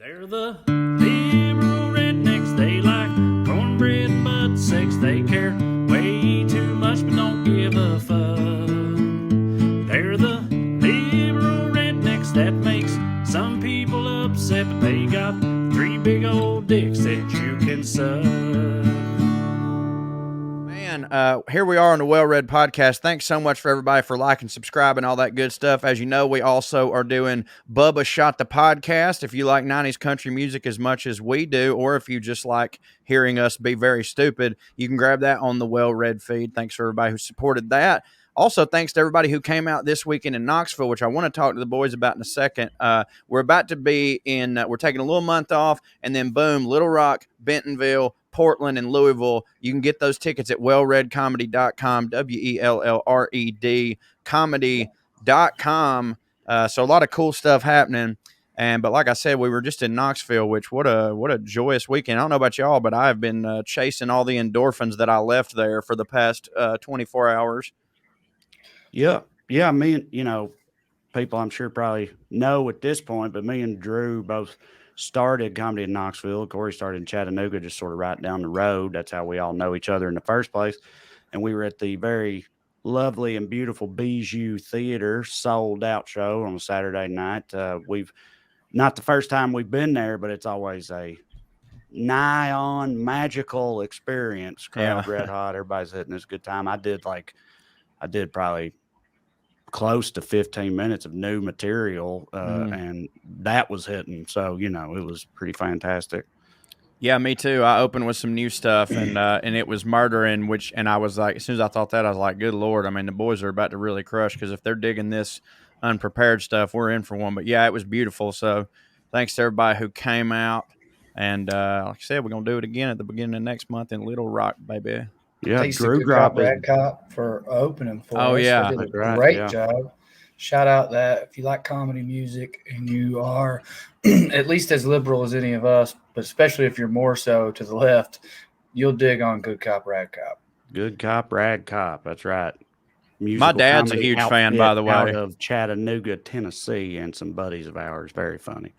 They're the liberal rednecks. They like cornbread and butt sex. They care way too much but don't give a fuck. They're the liberal rednecks that makes some people upset, but they got 3 big old dicks that you can suck. Here we are on the WellRED podcast. Thanks so much for everybody for liking, subscribing, all that good stuff. As you know, we also are doing Bubba Shot the Podcast. If you like 90s country music as much as we do, or if you just like hearing us be very stupid, you can grab that on the WellRED feed. Thanks for everybody who supported that. Also, thanks to everybody who came out this weekend in Knoxville, which I want to talk to the boys about in a second. We're about to be in, we're taking a little month off, and then boom, Little Rock, Bentonville, Portland, and Louisville. You can get those tickets at wellredcomedy.com, WELLRED comedy.com. So a lot of cool stuff happening. But like I said, we were just in Knoxville, which what a joyous weekend. I don't know about y'all, but I've been chasing all the endorphins that I left there for the past 24 hours. Yeah. I mean, people I'm sure probably know at this point, but me and Drew both started comedy in Knoxville. Corey started in Chattanooga, just sort of right down the road. That's how we all know each other in the first place. And we were at the very lovely and beautiful Bijou Theater sold out show on a Saturday night. We've not the first time we've been there, but it's always a nigh on magical experience. Crowd red hot, everybody's hitting this good time. I did probably close to 15 minutes of new material, and that was hitting. So, it was pretty fantastic. Yeah, me too. I opened with some new stuff, and it was murdering, and I was like, as soon as I thought that, I was like, good Lord. I mean, the boys are about to really crush, because if they're digging this unprepared stuff, we're in for one. But yeah, it was beautiful. So thanks to everybody who came out. And like I said, we're going to do it again at the beginning of next month in Little Rock, baby. Yeah, Drew dropped Rad Cop for opening for us. Yeah. They did a great job. Shout out that if you like comedy music and you are at least as liberal as any of us, but especially if you're more so to the left, you'll dig on Good Cop, Rad Cop. Good Cop, Rad Cop. That's right. My dad's a huge fan, by the way. Out of Chattanooga, Tennessee, and some buddies of ours. Very funny.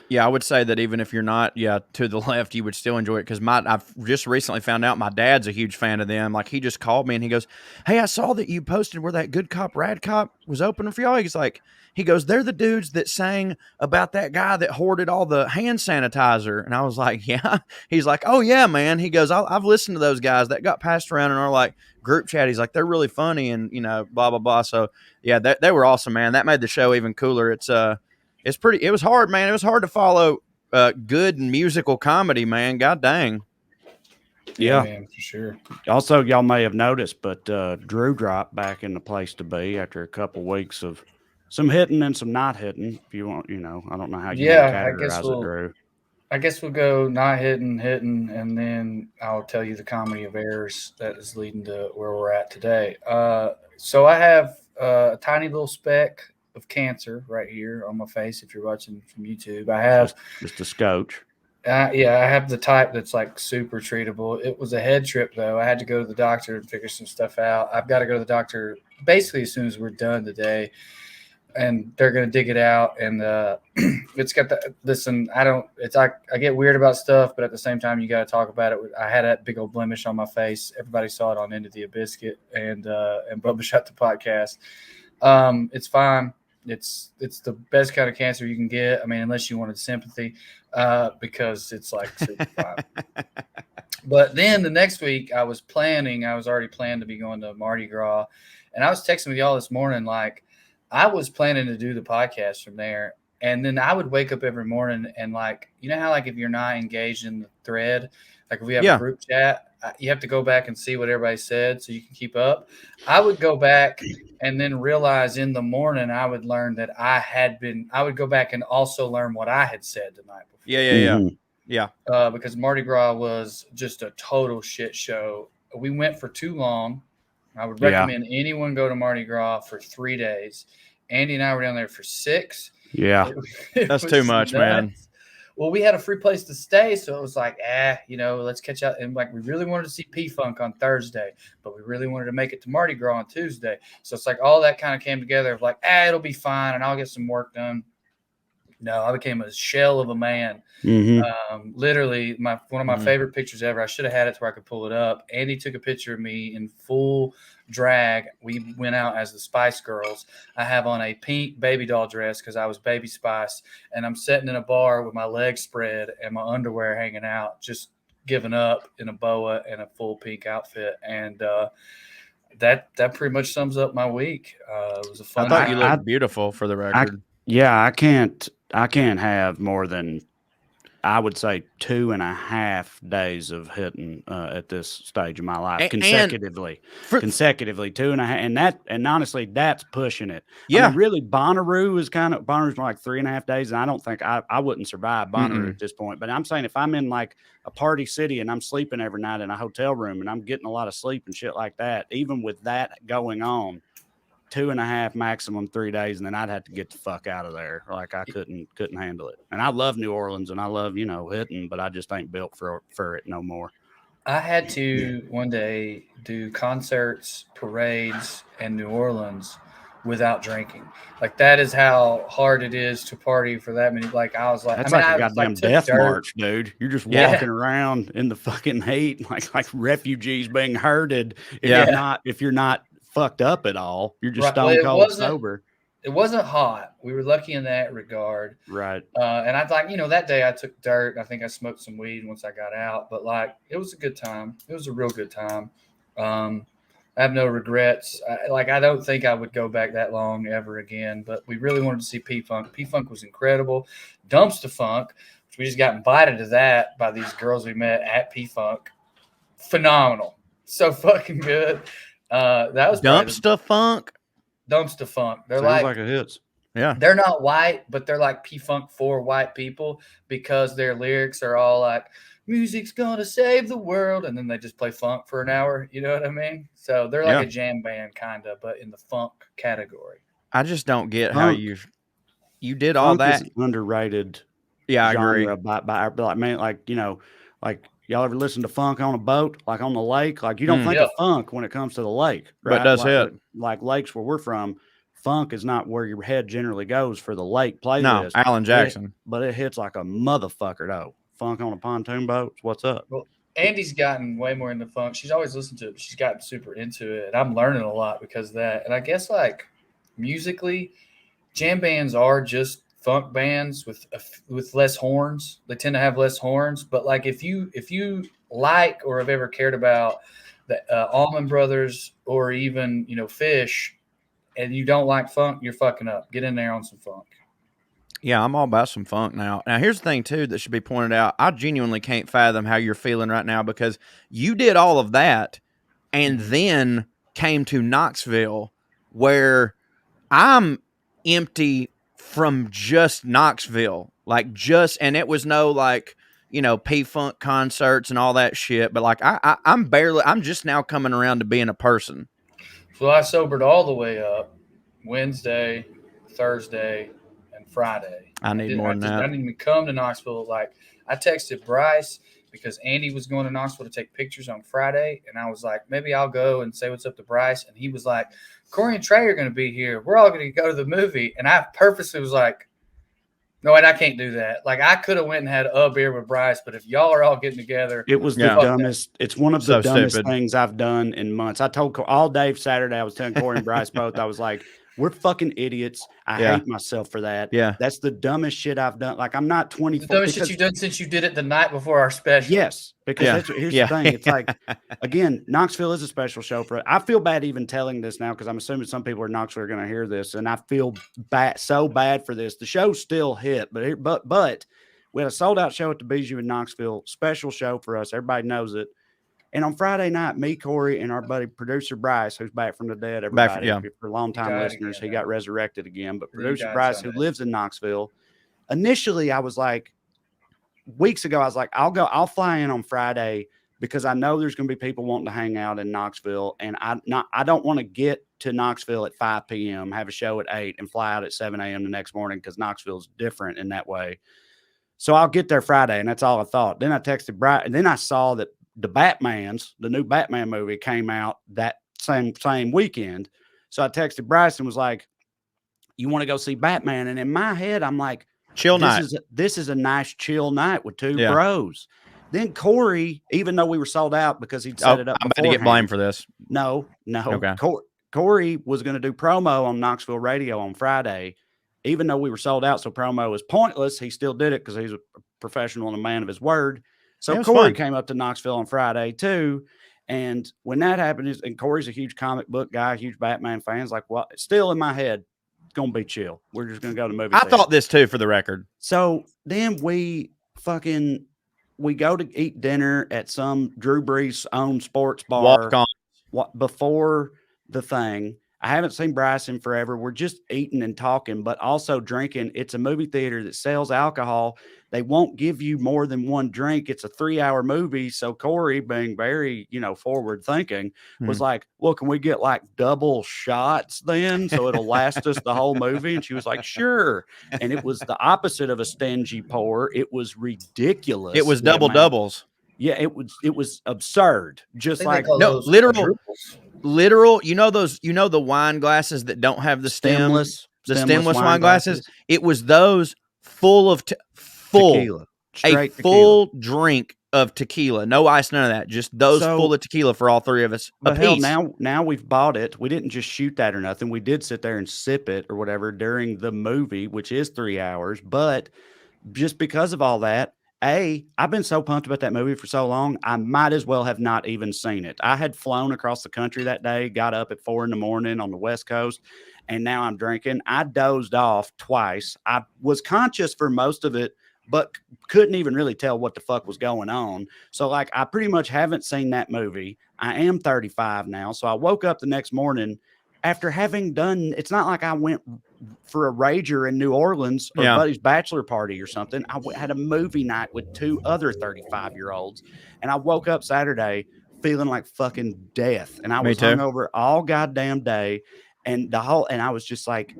Yeah, I would say that even if you're not, to the left, you would still enjoy it, because I've just recently found out my dad's a huge fan of them. Like, he just called me and he goes, "Hey, I saw that you posted where that Good Cop, Rad Cop was opening for y'all." He goes, "They're the dudes that sang about that guy that hoarded all the hand sanitizer." And I was like, "Yeah." He's like, "Oh yeah, man." He goes, "I've listened to those guys that got passed around in our like group chat." He's like, "They're really funny," and blah blah blah. So yeah, they were awesome, man. That made the show even cooler. It was hard, man. It was hard to follow good musical comedy, man. God dang. Yeah, man, for sure. Also, y'all may have noticed, but Drew dropped back in the place to be after a couple weeks of some hitting and some not hitting. If you want, I don't know how you categorize it, Drew. I guess we'll go not hitting, and then I'll tell you the comedy of errors that is leading to where we're at today. So I have a tiny little speck of cancer right here on my face. If you're watching from YouTube, I have just a scotch. I have the type that's like super treatable. It was a head trip though. I had to go to the doctor and figure some stuff out. I've got to go to the doctor basically as soon as we're done today, and they're going to dig it out. And it's got I get weird about stuff, but at the same time, you got to talk about it. I had that big old blemish on my face. Everybody saw it on End of the Biscuit and Bubba Shot the Podcast. It's fine. It's the best kind of cancer you can get. I mean, unless you wanted sympathy, because it's like super fine. But then the next week I was already planned to be going to Mardi Gras, and I was texting with y'all this morning. Like, I was planning to do the podcast from there. And then I would wake up every morning and like, how like if you're not engaged in the thread, like if we have a group chat, you have to go back and see what everybody said so you can keep up. I would go back and then realize in the morning I would learn that I would go back and also learn what I had said the night before. Yeah. Because Mardi Gras was just a total shit show. We went for too long. I would recommend anyone go to Mardi Gras for 3 days. Andy and I were down there for 6. Yeah. That's too much, man. Well, we had a free place to stay, so it was like, let's catch up. And like, we really wanted to see P-Funk on Thursday, but we really wanted to make it to Mardi Gras on Tuesday. So it's like all that kind of came together of like, it'll be fine, and I'll get some work done. No, I became a shell of a man. Literally, one of my favorite pictures ever. I should have had it to where I could pull it up. Andy took a picture of me in full drag. We went out as the Spice Girls. I have on a pink baby doll dress because I was Baby Spice, and I'm sitting in a bar with my legs spread and my underwear hanging out, just giving up in a boa and a full pink outfit. And that pretty much sums up my week. It was a fun. I thought you looked beautiful, for the record. I can't have more than, I would say, 2.5 days of hitting at this stage of my life consecutively. Consecutively 2.5, and honestly, that's pushing it. Yeah, I mean, really, Bonnaroo Bonnaroo's like 3.5 days, and I don't think I wouldn't survive Bonnaroo at this point. But I'm saying if I'm in like a party city and I'm sleeping every night in a hotel room and I'm getting a lot of sleep and shit like that, even with that going on, 2.5, maximum 3 days, and then I'd have to get the fuck out of there. Like I couldn't handle it. And I love New Orleans and I love, hitting, but I just ain't built for it no more. I had to one day do concerts, parades, and New Orleans without drinking. Like that is how hard it is to party for that many. Like I was like, that's like a goddamn death march, dude. You're just walking around in the fucking heat, like refugees being herded. If you're not fucked up at all, you're just stone cold sober. It wasn't hot. We were lucky in that regard, right? And I thought, that day I took dirt. I think I smoked some weed once I got out, but like it was a good time. It was a real good time. I have no regrets. I don't think I would go back that long ever again. But we really wanted to see P-Funk. P-Funk was incredible. Dumpster Funk, which we just got invited to that by these girls we met at P-Funk. Phenomenal, so fucking good. That was Dumpster Funk. Dumpster Funk. They're sounds like it hits. Yeah, they're not white, but they're like P-Funk for white people because their lyrics are all like, "Music's gonna save the world," and then they just play funk for an hour. You know what I mean? So they're like a jam band kind of, but in the funk category. I just don't get how you did all funk that. Is underrated. Yeah, I genre agree. By like, man, like y'all ever listen to funk on a boat, like on the lake? Like you don't think of funk when it comes to the lake, right? But does hit. Like lakes where we're from, funk is not where your head generally goes for the lake playlist. No, Alan Jackson. But it hits like a motherfucker though. Funk on a pontoon boat. What's up? Well, Andy's gotten way more into funk. She's always listened to it, but she's gotten super into it. And I'm learning a lot because of that. And I guess like musically, jam bands are just funk bands with less horns. They tend to have less horns. But like if you like or have ever cared about the Allman Brothers or even Fish, and you don't like funk, you're fucking up. Get in there on some funk. Yeah, I'm all about some funk now. Now, here's the thing, too, that should be pointed out. I genuinely can't fathom how you're feeling right now because you did all of that and then came to Knoxville where I'm empty from just Knoxville. And it was no P-Funk concerts and all that shit. But like, I'm just now coming around to being a person. So I sobered all the way up Wednesday, Thursday, and Friday. I need more than that. I didn't even come to Knoxville. Like I texted Bryce because Andy was going to Knoxville to take pictures on Friday. And I was like, maybe I'll go and say what's up to Bryce. And he was like, Corey and Trey are going to be here. We're all going to go to the movie. And I purposely was like, no, wait, I can't do that. Like I could have went and had a beer with Bryce, but if y'all are all getting together, it was the dumbest. It's one of the dumbest things I've done in months. I told all day Saturday, I was telling Corey and Bryce both, I was like, we're fucking idiots. I hate myself for that. Yeah. That's the dumbest shit I've done. Like I'm not 24. The dumbest shit you've done since you did it the night before our special. Yes. Because here's the thing. It's like, again, Knoxville is a special show for it. I feel bad even telling this now because I'm assuming some people in Knoxville are going to hear this. And I feel so bad for this. The show still hit, but we had a sold out show at the Bijou in Knoxville. Special show for us. Everybody knows it. And on Friday night, me, Corey, and our buddy producer Bryce, who's back from the dead, everybody, for longtime listeners, he got resurrected again. But producer Bryce, who lives in Knoxville, initially I was like, weeks ago, I was like, I'll fly in on Friday because I know there's going to be people wanting to hang out in Knoxville, and I don't want to get to Knoxville at 5 p.m., have a show at 8, and fly out at 7 a.m. the next morning because Knoxville's different in that way. So I'll get there Friday, and that's all I thought. Then I texted Bryce, and then I saw that the new Batman movie came out that same weekend. So I texted Bryce and was like, you want to go see Batman? And in my head, I'm like, Chill night. This is a nice chill night with two Yeah. bros. Then Corey, even though we were sold out because he'd set it up I'm about to get blamed for this. No. Okay. Corey was going to do promo on Knoxville radio on Friday, even though we were sold out. So promo was pointless. He still did it because he's a professional and a man of his word. So Corey came up to Knoxville on Friday too. And when that happened, and Corey's a huge comic book guy, huge Batman fan, it's like, well, still in my head, it's going to be chill. We're just going to go to the movie theater. I thought this too, for the record. So then we go to eat dinner at some Drew Brees owned sports bar. Walk on. Before the thing. I haven't seen Bryce in forever. We're just eating and talking, but also drinking. It's a movie theater that sells alcohol. They won't give you more than one drink. It's a 3-hour movie. So Corey, being very, forward thinking, was like, well, can we get like double shots then? So it'll last us the whole movie. And she was like, sure. And it was the opposite of a stingy pour. It was ridiculous. It was double doubles. Yeah, it was absurd. Just like literal. You know the wine glasses that don't have the stemless wine glasses. It was those full of tequila. Full drink of tequila, no ice, none of that. Just those full of tequila for all three of us. But hell, now we've bought it. We didn't just shoot that or nothing. We did sit there and sip it or whatever during the movie, which is 3 hours. But just because of all that. I've been so pumped about that movie for so long, I might as well have not even seen it. I had flown across the country that day, got up at 4 a.m. on the West Coast, and now I'm drinking. I dozed off twice. I was conscious for most of it, but couldn't even really tell what the fuck was going on. So, I pretty much haven't seen that movie. I am 35 now, so I woke up the next morning after having done, it's not like I went for a rager in New Orleans or buddy's bachelor party or something. I had a movie night with 2 other 35-year-olds, and I woke up Saturday feeling like fucking death. And I was hungover all goddamn day, and I was just like,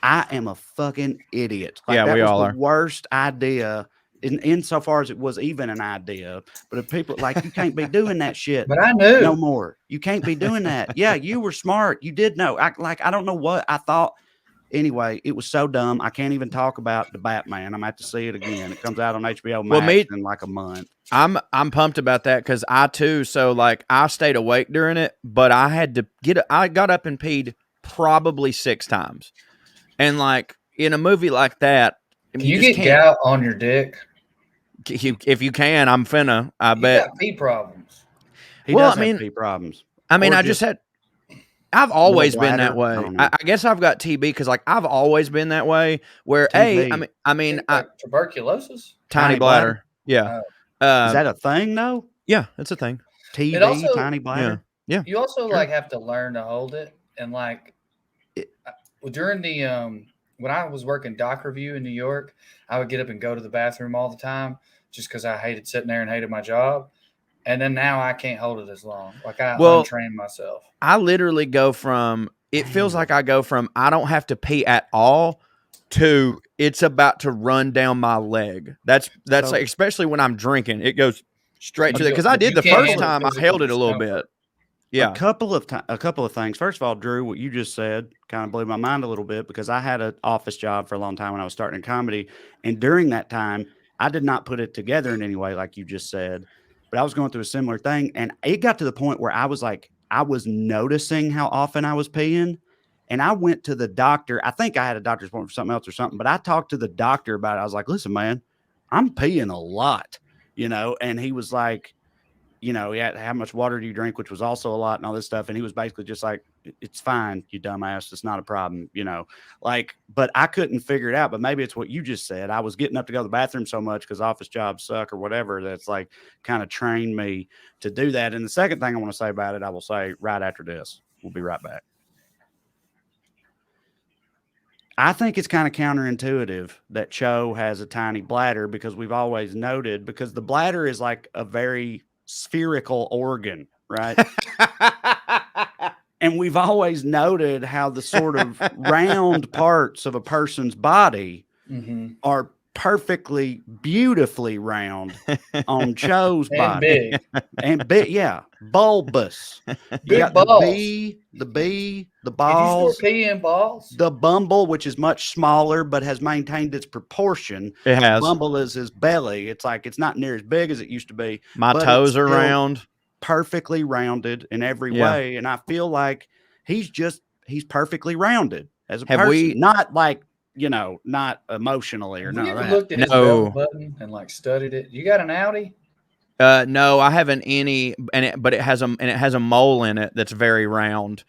I am a fucking idiot. That we was all the are. Worst idea. Insofar as it was even an idea, but if people you can't be doing that shit. But I knew no more. You can't be doing that. Yeah, you were smart. You did know. I don't know what I thought. Anyway, it was so dumb. I can't even talk about the Batman. I'm gonna have to see it again. It comes out on HBO Max in like a month. I'm pumped about that because I too. So I stayed awake during it, but I had to I got up and peed probably 6 times, and in a movie like that. Can you get gout on your dick? If you can, I'm finna. I bet. You got pee problems. He does have pee problems. I've always been that way. I guess I've got TB because I've always been that way. Where tuberculosis, tiny bladder. Yeah. Is that a thing though? Yeah, it's a thing. TB, tiny bladder. Yeah. You also have to learn to hold it, and during the when I was working doc review in New York, I would get up and go to the bathroom all the time just because I hated sitting there and hated my job. And then now I can't hold it as long. I untrained myself. I literally go from, it feels like I go from I don't have to pee at all to it's about to run down my leg. That's especially when I'm drinking. It goes straight to that. Because I did the first time I held it a little bit. Yeah. A couple of things. First of all, Drew, what you just said kind of blew my mind a little bit because I had an office job for a long time when I was starting in comedy. And during that time, I did not put it together in any way like you just said. But I was going through a similar thing. And it got to the point where I was noticing how often I was peeing. And I went to the doctor. I think I had a doctor's appointment for something else or something. But I talked to the doctor about it. I was like, listen, man, I'm peeing a lot, And he was like, how much water do you drink, which was also a lot and all this stuff. And he was basically just like, it's fine, you dumbass. It's not a problem, but I couldn't figure it out. But maybe it's what you just said. I was getting up to go to the bathroom so much because office jobs suck or whatever. That's kind of trained me to do that. And the second thing I want to say about it, I will say right after this. We'll be right back. I think it's kind of counterintuitive that Cho has a tiny bladder because we've always noted because the bladder is like a very spherical organ, right? And we've always noted how the sort of round parts of a person's body are perfectly, beautifully round on Joe's And body. big. And big, yeah, bulbous. You Big got balls. the Did you balls, store pee in balls? the bumble, which is much smaller but has maintained its proportion. It has. Bumble is his belly. It's like it's not near as big as it used to be. My but toes it's are still round. perfectly rounded in every Yeah. way. And I feel like he's perfectly rounded as a Have person, we- not like, not emotionally or Have none you of ever that. looked at his No. belly button and like studied it? You got an Audi? No, I haven't any, but it has a mole in it that's very round,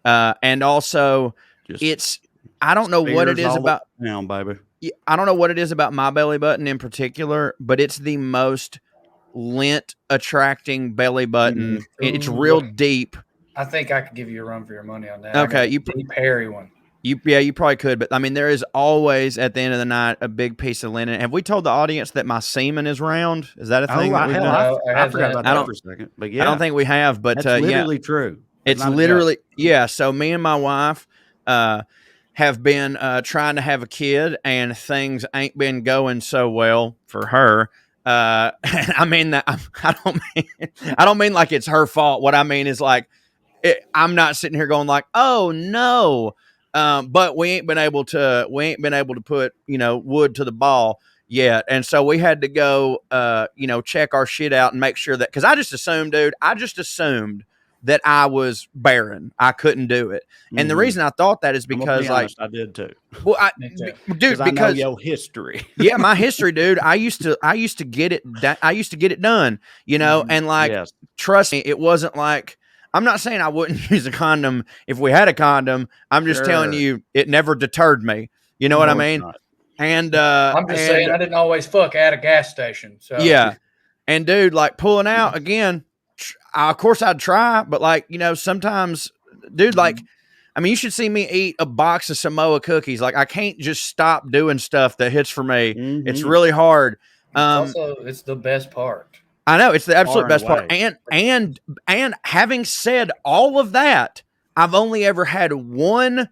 and also Just I don't know what it spears is all the about. way down, baby. I don't know what it is about my belly button in particular, but it's the most lint attracting belly button. It's Ooh. real deep. I think I could give you a run for your money on that. Okay, I you got a deep hairy one. You probably could, but I mean, there is always at the end of the night a big piece of linen. Have we told the audience that my semen is round? Is that a thing? that we've done? I forgot about I that don't- for a second. But yeah, I don't think we have, but that's yeah, literally true. That's it's not a joke. literally So me and my wife have been trying to have a kid, and things ain't been going so well for her. I mean that I don't mean like it's her fault. What I mean is like I'm not sitting here going like, oh no. But we ain't been able to put, wood to the ball yet. And so we had to go, check our shit out and make sure that, cause I just assumed that I was barren. I couldn't do it. And the reason I thought that is I'm gonna because be like, honest, I did too. well, Me too. dude, I know because your history. yeah, my history, dude, I used to get it done, and like, Yes. trust me, it wasn't like, I'm not saying I wouldn't use a condom if we had a condom. I'm just telling Sure. you, it never deterred me. You know what I No, it's mean? not. And I'm just saying I didn't always fuck at a gas station. So yeah. And dude, like pulling out again, of course I'd try, but like, sometimes, dude, like, I mean, you should see me eat a box of Samoa cookies. Like, I can't just stop doing stuff that hits for me. It's really hard. it's the best part. I know it's the absolute Far best and part. And having said all of that, I've only ever had one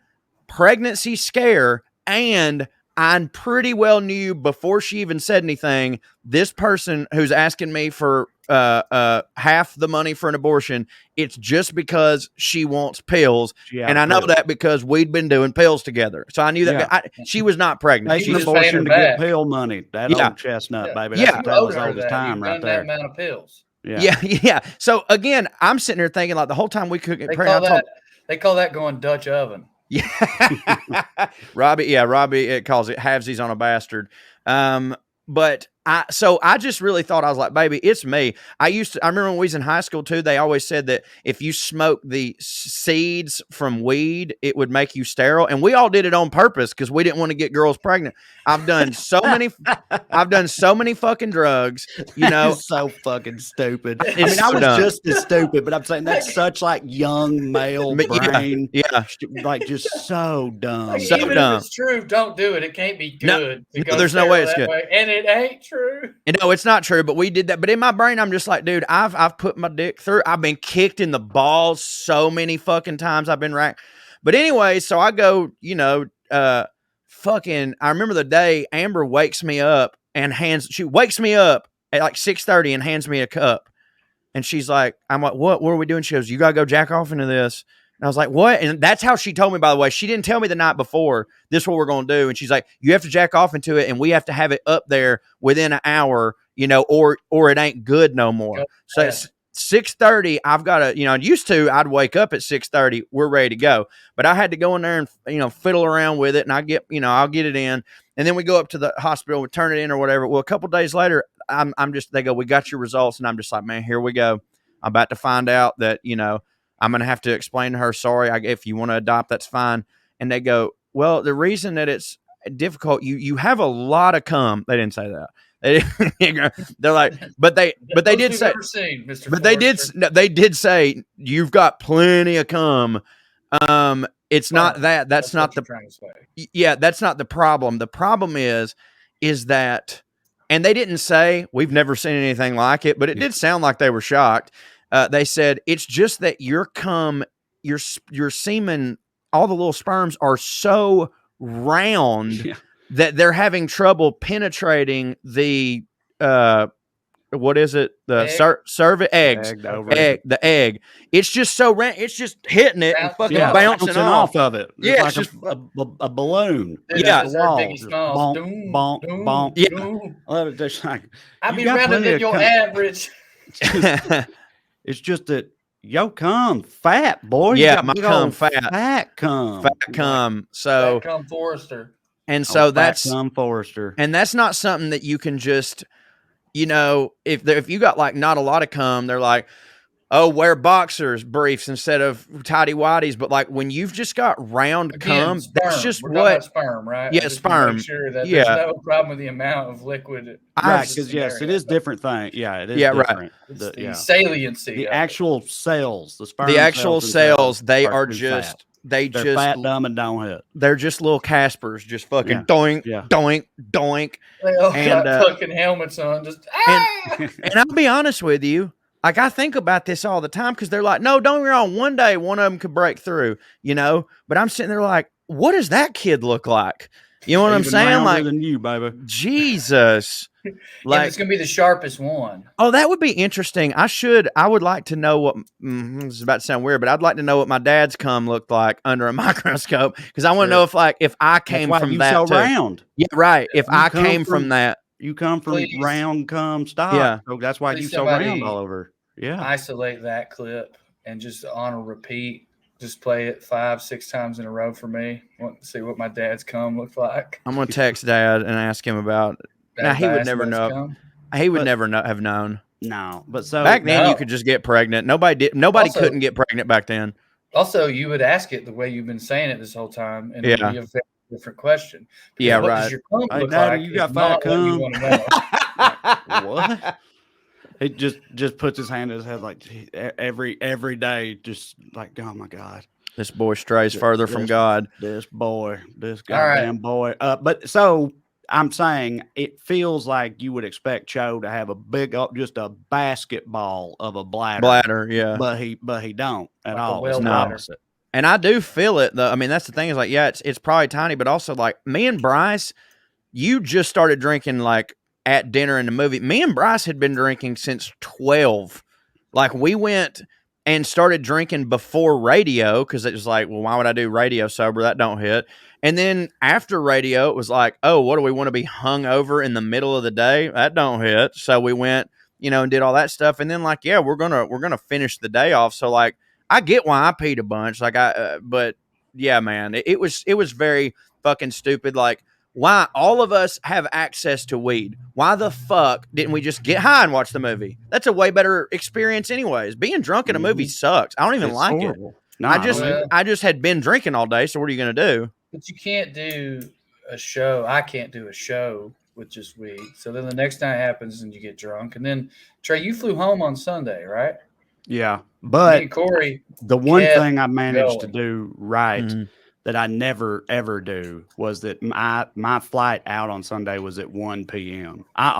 pregnancy scare, and I pretty well knew before she even said anything, this person who's asking me for half the money for an abortion, it's just because she wants pills. And I know that because we'd been doing pills together. So I knew that she was not pregnant. Taking just abortion paying to her get back. pill money. That old chestnut, baby. Yeah. That's a You tale owed as her old as that. time You've right done there. that amount of pills. Yeah. So again, I'm sitting here thinking like the whole time we could get pregnant. They call that going Dutch oven. Yeah. Robbie it calls it halvesies on a bastard. But I just really thought, I was like, baby, it's me. I remember when we was in high school too, they always said that if you smoke the seeds from weed, it would make you sterile. And we all did it on purpose because we didn't want to get girls pregnant. I've done so many fucking drugs, It's so fucking stupid. I It's mean, I so was dumb. just as stupid, but I'm saying that's such like young male brain. Yeah. Like just so dumb. Like, So even dumb. if it's true, don't do it. It can't be No, good. no, It goes there's no way sterile it's that good. way, and it ain't true. No, it's not true, but we did that. But in my brain, I'm just like, dude, I've put my dick through. I've been kicked in the balls so many fucking times. I've been racked. But anyway, so I go, fucking. I remember the day Amber wakes me up and she wakes me up at like 6:30 and hands me a cup, and she's like, I'm like, what are we doing? She goes, you gotta go jack off into this. And I was like, what? And that's how she told me, by the way. She didn't tell me the night before, this is what we're going to do. And she's like, you have to jack off into it, and we have to have it up there within an hour, or it ain't good no more. So it's 6:30. I've got to, used to, I'd wake up at 6:30. We're ready to go. But I had to go in there and, fiddle around with it. And I'll get it in. And then we go up to the hospital, we turn it in or whatever. Well, a couple days later, they go, we got your results. And I'm just like, man, here we go. I'm about to find out that, I'm going to have to explain to her, sorry, if you want to adopt, that's fine. And they go, well, the reason that it's difficult, you have a lot of cum. They didn't say that. They're like, but they did say, seen, Mr. but Forrester. they did say, you've got plenty of cum. It's not that, that's not the, trying to say. Yeah, that's not the problem. The problem is that, and they didn't say, we've never seen anything like it, but it did sound like they were shocked. They said, it's just that your cum, your semen, all the little sperms are so round that they're having trouble penetrating the what is it? The cervix eggs. The egg. It's just so it's just hitting it and fucking bouncing off of it. It's like just a balloon. Yeah, the wall. Biggie Smalls. Bonk, bonk, bonk. Yeah. I love it. Just like I be running than your average. It's just that yo cum fat, boy. Yeah, my cum fat. Fat cum. Fat cum. So Fat cum Forrester. And so that's cum Forrester. And that's not something that you can just, you know, if you got like not a lot of cum, they're like, oh, wear boxers briefs instead of tidy whities. But like when you've just got round cum, sperm. that's just We're what sperm, right? Yeah, sperm. Make sure that there's no problem with the amount of liquid. Right, because yes, it is different thing. Yeah, it is different. Right. The saliency. The actual cells, the sperm. The actual cells, they are just fat. They're fat, dumb, and don't hit. They're just little Caspers, just fucking doink, doink, doink. They all got fucking helmets on, just and I'll be honest with you, like I think about this all the time because they're like, no, don't get me wrong, one day one of them could break through, you know. But I'm sitting there like, what does that kid look like? You know what I'm saying? Like than you, baby. Jesus. Like it's gonna be the sharpest one. Oh, that would be interesting. I would like to know what this is about to sound weird, but I'd like to know what my dad's cum looked like under a microscope because I want to know if I came from that so too. Round. Yeah, right. If I came from that, you come from round cum stock. Yeah, so that's why you so round all over. Yeah, isolate that clip and just on a repeat. Just play it 5-6 times in a row for me. Want to see what my dad's cum looked like. I'm gonna text Dad and ask him about. Now he would never know. Cum? He would never have known. No, but so back then you could just get pregnant. Nobody couldn't get pregnant back then. Also, you would ask it the way you've been saying it this whole time, and it would be a very different question. Because what does your cum look like? You got fat cum. What? He just puts his hand in his head like every day, just like, oh my God, this boy strays further from God. This goddamn boy. But so I'm saying it feels like you would expect Cho to have a big just a basketball of a bladder. Yeah. But he don't at all. It's the opposite. And I do feel it though. I mean, that's the thing is like, yeah, it's probably tiny, but also like me and Bryce, you just started drinking like at dinner in the movie. Me and Bryce had been drinking since 12. Like we went and started drinking before radio because it was like, well, why would I do radio sober? That don't hit. And then after radio, it was like, oh, what do we want to be hung over in the middle of the day? That don't hit. So we went, you know, and did all that stuff. And then like, yeah, we're gonna finish the day off. So like, I get why I peed a bunch. Like but yeah, man, it was very fucking stupid. Like, why all of us have access to weed? Why the fuck didn't we just get high and watch the movie? That's a way better experience anyways. Being drunk in a movie sucks. I don't even like horrible. It. No, I just had been drinking all day, so what are you going to do? But you can't do a show. I can't do a show with just weed. So then the next night happens and you get drunk. And then, Trey, you flew home on Sunday, right? Yeah. But Corey, the one thing I managed to do right that I never, ever do was that my flight out on Sunday was at 1 p.m. I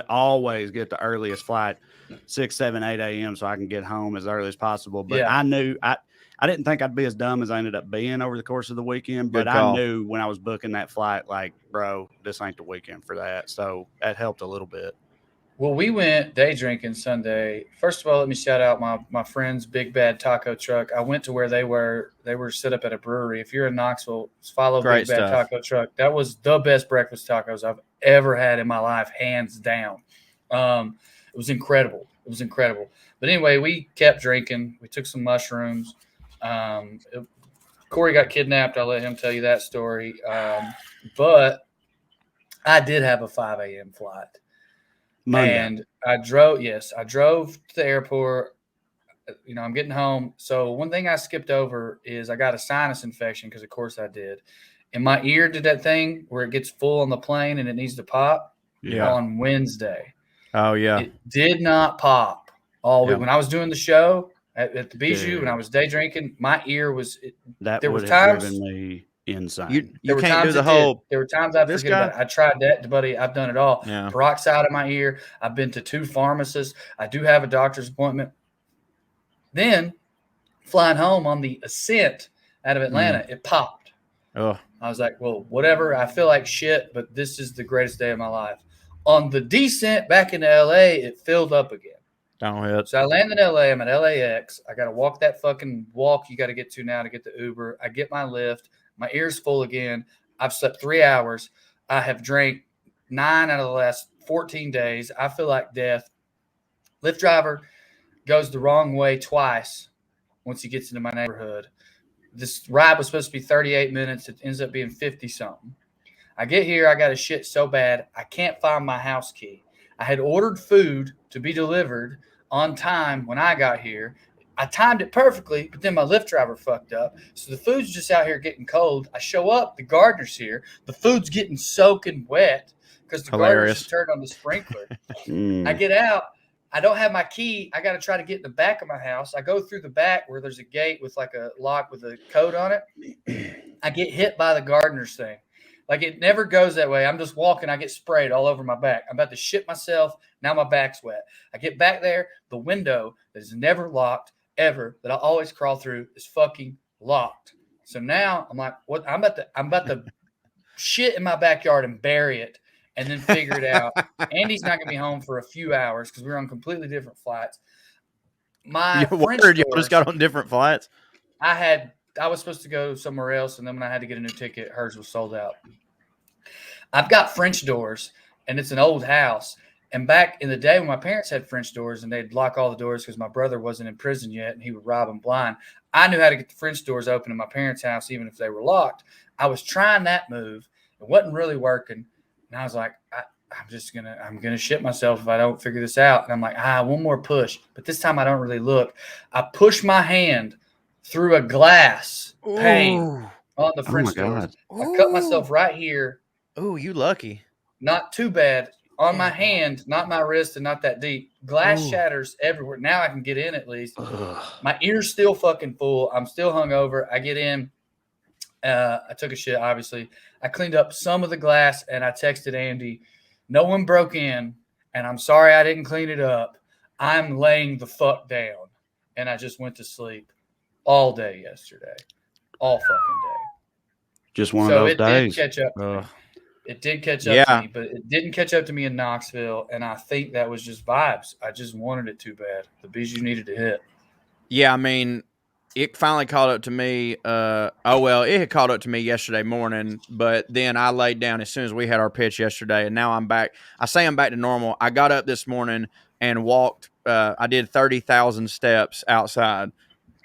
always get the earliest flight, 6, 7, 8 a.m. so I can get home as early as possible. But I knew I didn't think I'd be as dumb as I ended up being over the course of the weekend. But I knew when I was booking that flight, like, bro, this ain't the weekend for that. So that helped a little bit. Well, we went day drinking Sunday. First of all, let me shout out my friend's Big Bad Taco Truck. I went to where they were set up at a brewery. If you're in Knoxville, follow Big Bad Taco Truck. That was the best breakfast tacos I've ever had in my life, hands down. It was incredible. But anyway, we kept drinking. We took some mushrooms. Corey got kidnapped. I'll let him tell you that story. But I did have a 5 a.m. flight. Monday. And I drove to the airport. You know, I'm getting home. So one thing I skipped over is I got a sinus infection because, of course, I did. And my ear did that thing where it gets full on the plane and it needs to pop on Wednesday. Oh, yeah. It did not pop all week. When I was doing the show at the Bijou, when I was day drinking, my ear was – there were times – driven me inside. You can't do the whole. There were times I forget about it. I tried that, buddy. I've done it all. Yeah. Peroxide in my ear. I've been to 2 pharmacists. I do have a doctor's appointment. Then flying home on the Ascent out of Atlanta, it popped. Oh, I was like, well, whatever. I feel like shit, but this is the greatest day of my life. On the descent back into LA, it filled up again. don't hit. So I land in LA. I'm at LAX. I got to walk that fucking walk you got to get to now to get the Uber. I get my lift. My ear's full again. I've slept 3 hours. I have drank 9 out of the last 14 days. I feel like death. Lyft driver goes the wrong way twice once he gets into my neighborhood. This ride was supposed to be 38 minutes. It ends up being 50-something. I get here. I got a shit so bad. I can't find my house key. I had ordered food to be delivered on time when I got here. I timed it perfectly, but then my Lyft driver fucked up. So the food's just out here getting cold. I show up. The gardener's here. The food's getting soaking wet because the gardener just turned on the sprinkler. I get out. I don't have my key. I got to try to get in the back of my house. I go through the back where there's a gate with like a lock with a code on it. I get hit by the gardener's thing. Like it never goes that way. I'm just walking. I get sprayed all over my back. I'm about to shit myself. Now my back's wet. I get back there. The window that is never locked ever that I always crawl through is fucking locked. So now I'm like, what? I'm about to shit in my backyard and bury it. And then figure it out. Andy's not going to be home for a few hours because we're on completely different flights. My French doors, you just got on different flights? I was supposed to go somewhere else, and then when I had to get a new ticket, hers was sold out. I've got French doors, and it's an old house. And back in the day when my parents had French doors, and they'd lock all the doors because my brother wasn't in prison yet, and he would rob them blind, I knew how to get the French doors open in my parents' house, even if they were locked. I was trying that move. It wasn't really working. And I was like, I'm gonna shit myself if I don't figure this out. And I'm like, one more push. But this time I don't really look. I push my hand through a glass pane on the French doors. I cut myself right here. Oh, you lucky. Not too bad. On my hand, not my wrist, and not that deep. Glass shatters everywhere. Now I can get in at least. My ear's still fucking full. I'm still hungover. I get in. I took a shit, obviously. I cleaned up some of the glass, and I texted Andy, no one broke in, and I'm sorry I didn't clean it up. I'm laying the fuck down. And I just went to sleep all day yesterday. All fucking day. Just one of those days. Did catch up to me. It did catch up to me, but it didn't catch up to me in Knoxville, and I think that was just vibes. I just wanted it too bad. The Bijou needed to hit. Yeah, I mean, it finally caught up to me. It had caught up to me yesterday morning, but then I laid down as soon as we had our pitch yesterday, and now I'm back. I say I'm back to normal. I got up this morning and walked. I did 30,000 steps outside.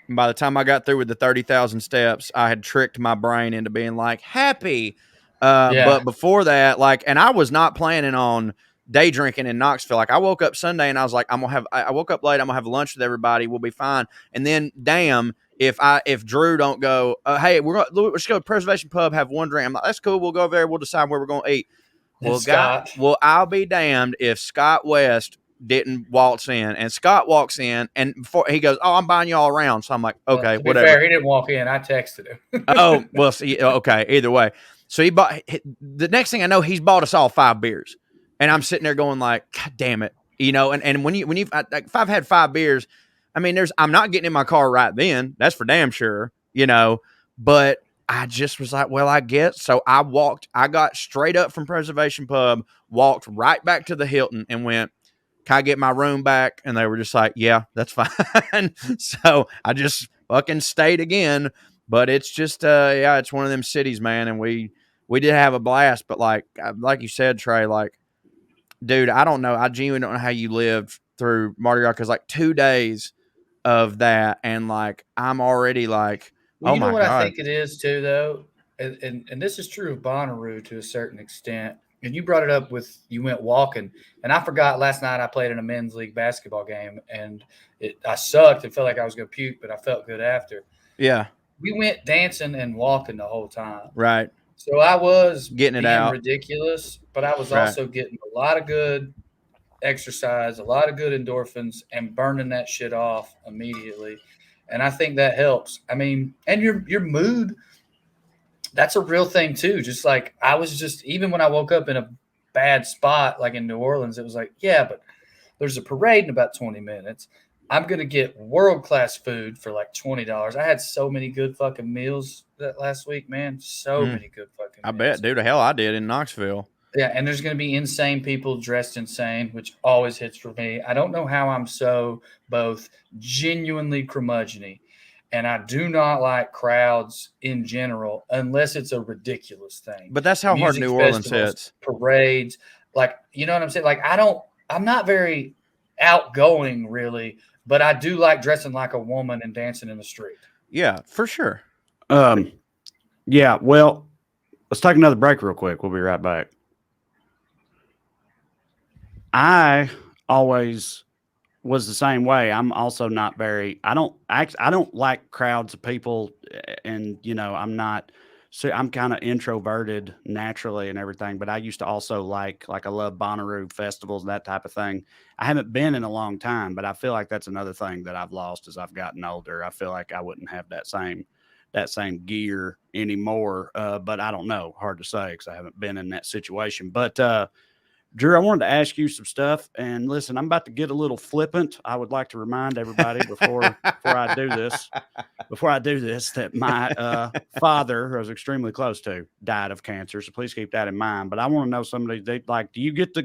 And by the time I got through with the 30,000 steps, I had tricked my brain into being like happy. But before that, and I was not planning on day drinking in Knoxville. Like I woke up Sunday and I was like, I woke up late. I'm gonna have lunch with everybody. We'll be fine. And then damn, if Drew don't go, hey, let's go to Preservation Pub, have one drink. I'm like, that's cool. We'll go over there. We'll decide where we're going to eat. Well, I'll be damned if Scott West didn't waltz in. And Scott walks in, and before he goes, oh, I'm buying you all around. So I'm like, okay, to be whatever. Fair, he didn't walk in. I texted him. Oh, well, okay. Either way. So he bought. The next thing I know, he's bought us all 5 beers, and I'm sitting there going like, God damn it, And when if I've had 5 beers. I mean, I'm not getting in my car right then. That's for damn sure, But I just was like, well, I guess. So I got straight up from Preservation Pub, walked right back to the Hilton and went, can I get my room back? And they were just like, yeah, that's fine. So I just fucking stayed again. But it's just, it's one of them cities, man. And we did have a blast. But like you said, Trey, dude, I don't know. I genuinely don't know how you lived through Mardi Gras because 2 days of that, and I'm already like, well, oh my God. I think it is too, though, and this is true of Bonnaroo to a certain extent. And you brought it up with you went walking, and I forgot last night I played in a men's league basketball game, and I sucked and felt like I was gonna puke, but I felt good after. Yeah, we went dancing and walking the whole time. Right. So I was getting it out ridiculous, but I was also getting a lot of good exercise, a lot of good endorphins, and burning that shit off immediately. And I think that helps. I mean, and your mood, that's a real thing too. Just like I was even when I woke up in a bad spot, like in New Orleans, it was like, yeah, but there's a parade in about 20 minutes. I'm going to get world-class food for like $20. I had so many good fucking meals that last week, man. So many good fucking I meals. bet, dude. Hell, I did in Knoxville. Yeah, and there's going to be insane people dressed insane, which always hits for me. I don't know how I'm so both genuinely curmudgeon-y, and I do not like crowds in general unless it's a ridiculous thing. But that's how hard Music New Orleans festivals, hits. parades, like, you know what I'm saying? Like, I'm not very outgoing, really, but I do like dressing like a woman and dancing in the street. Yeah, for sure. Yeah, well, let's take another break real quick. We'll be right back. I always was the same way. I'm also not very, I don't like crowds of people, and I'm kind of introverted naturally and everything, but I used to also like I love Bonnaroo festivals and that type of thing. I haven't been in a long time, but I feel like that's another thing that I've lost as I've gotten older. I feel like I wouldn't have that same gear anymore. But I don't know, hard to say because I haven't been in that situation. But Drew, I wanted to ask you some stuff, and listen, I'm about to get a little flippant. I would like to remind everybody before I do this that my father, who I was extremely close to, died of cancer. So please keep that in mind. But I want to know somebody, do you get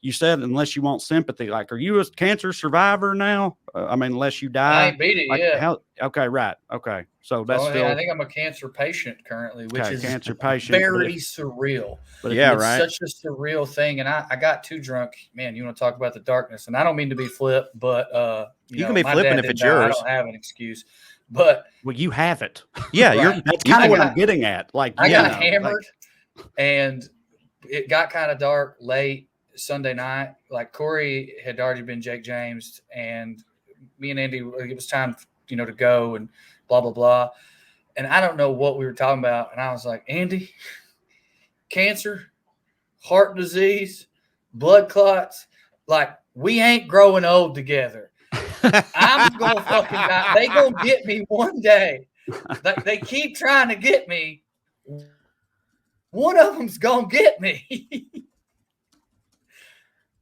you said unless you want sympathy, like, are you a cancer survivor now? Unless you die. I ain't beat it yet. Okay, right. Okay. So that's still. I think I'm a cancer patient currently, which is cancer patient, very surreal. But yeah, it's right. such a surreal thing. And I got too drunk. Man, you want to talk about the darkness. And I don't mean to be flip, but you can be flipping if it's yours. I don't have an excuse. But well, you have it. Yeah, right. That's kind of what I'm getting at. Like, I got hammered, and it got kind of dark late Sunday night. Like, Corey had already been Jake James, and me and Andy, it was time, to go and blah, blah, blah. And I don't know what we were talking about. And I was like, Andy, cancer, heart disease, blood clots, like, we ain't growing old together. I'm going to fucking die. They going to get me one day. They keep trying to get me. One of them's going to get me.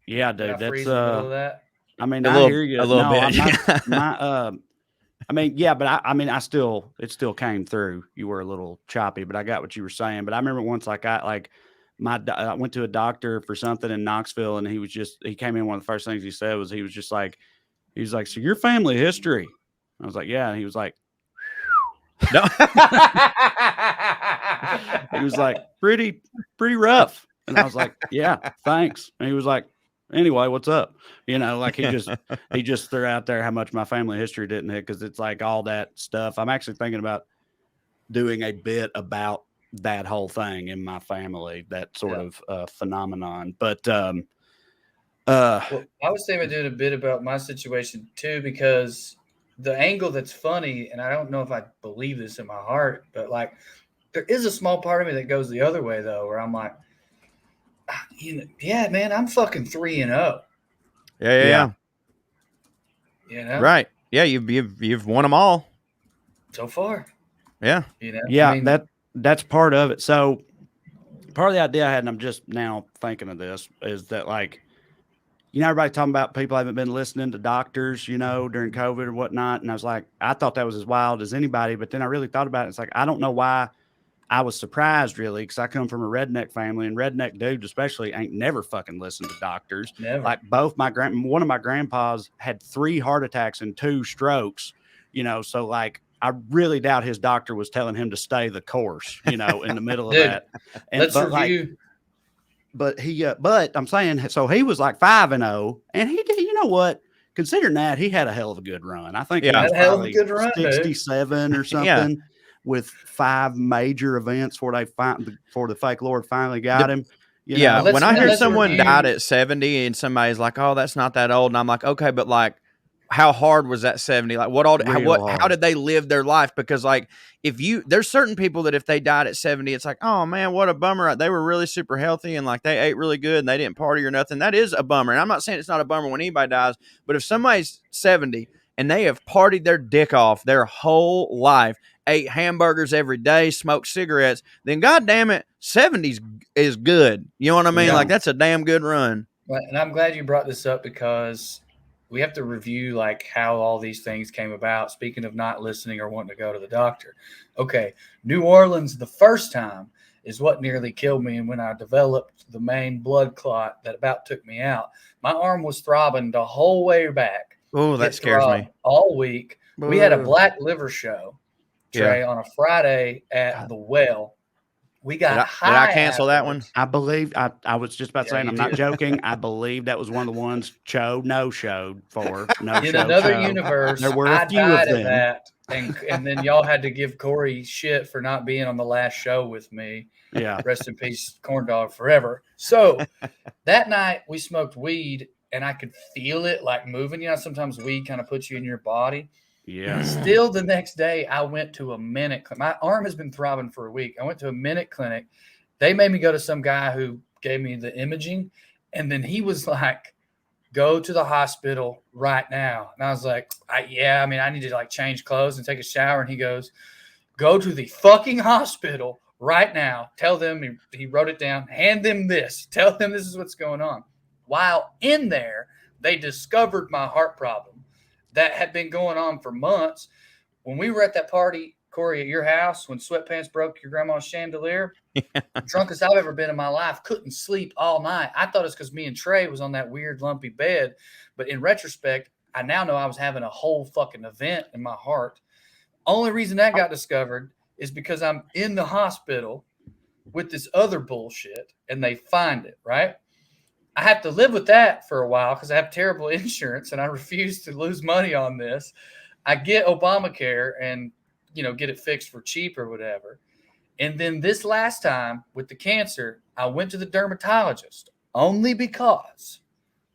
Yeah, dude. That's that? I hear you a little bit. It still came through. You were a little choppy, but I got what you were saying. But I remember once I went to a doctor for something in Knoxville, and he came in. One of the first things he said was, he was like, so your family history? I was like, yeah. And he was like, no. He was like, pretty rough. And I was like, yeah, thanks. And he was like, anyway, what's up? Like he just threw out there how much my family history didn't hit, because it's like all that stuff. I'm actually thinking about doing a bit about that whole thing in my family, that sort of phenomenon. But well, I was thinking about doing a bit about my situation too, because the angle that's funny, and I don't know if I believe this in my heart, but like, there is a small part of me that goes the other way though, where I'm like, yeah, man, I'm fucking 3-0. Yeah. Right. Yeah, you've won them all so far. Yeah. Yeah, that's part of it. So part of the idea I had, and I'm just now thinking of this, is that, like, everybody talking about people haven't been listening to doctors, during COVID or whatnot. And I was like, I thought that was as wild as anybody. But then I really thought about it. It's like, I don't know why I was surprised, really, because I come from a redneck family, and redneck dudes especially ain't never fucking listened to doctors. Never. Like, one of my grandpas had 3 heart attacks and 2 strokes, so like, I really doubt his doctor was telling him to stay the course, in the middle of that. And, let's review. But I'm saying, so he was like 5-0, and he did, you know what? Considering that, he had a hell of a good run. I think he was probably 67 or something. Yeah. With 5 major events before the fake Lord finally got him. When I hear someone died at 70 and somebody's like, "Oh, that's not that old," and I'm like, "Okay, but like, how hard was that 70? Like, how did they live their life?" Because like, there's certain people that if they died at 70, it's like, "Oh man, what a bummer. They were really super healthy and like they ate really good and they didn't party or nothing." That is a bummer. And I'm not saying it's not a bummer when anybody dies, but if somebody's 70 and they have partied their dick off their whole life, ate hamburgers every day, smoked cigarettes, then God damn it, 70s is good. You know what I mean? Yeah. Like, that's a damn good run. And I'm glad you brought this up, because we have to review like how all these things came about. Speaking of not listening or wanting to go to the doctor. Okay. New Orleans, the first time, is what nearly killed me. And when I developed the main blood clot that about took me out, my arm was throbbing the whole way back. Oh, that It scares throbbed me. all week. We had a Ugh. black liver show, Trey, on a Friday at the Well. We got Did I cancel that one? I believe I was just about Yeah, saying, you I'm not did. joking. I believe that was one of the ones no-showed for. No In show. another universe, There were I a few died of at them. that, and then y'all had to give Corey shit for not being on the last show with me. Yeah. Rest in peace, corn dog forever. So that night we smoked weed, and I could feel it like moving. You know, sometimes weed kind of puts you in your body. Yeah. Still, the next day, I went to a minute. My arm has been throbbing for a week. I went to a minute clinic. They made me go to some guy who gave me the imaging, and then he was like, "Go to the hospital right now." And I was like, I need to like change clothes and take a shower. And he goes, "Go to the fucking hospital right now. Tell them," he wrote it down, "hand them this. Tell them this is what's going on." While in there, they discovered my heart problem that had been going on for months. When we were at that party, Corey, at your house, when Sweatpants broke your grandma's chandelier, drunkest I've ever been in my life, couldn't sleep all night. I thought it's because me and Trey was on that weird lumpy bed. But in retrospect, I now know I was having a whole fucking event in my heart. Only reason that got discovered is because I'm in the hospital with this other bullshit and they find it, right? I have to live with that for a while because I have terrible insurance and I refuse to lose money on this. I get Obamacare and, get it fixed for cheap or whatever. And then this last time with the cancer, I went to the dermatologist only because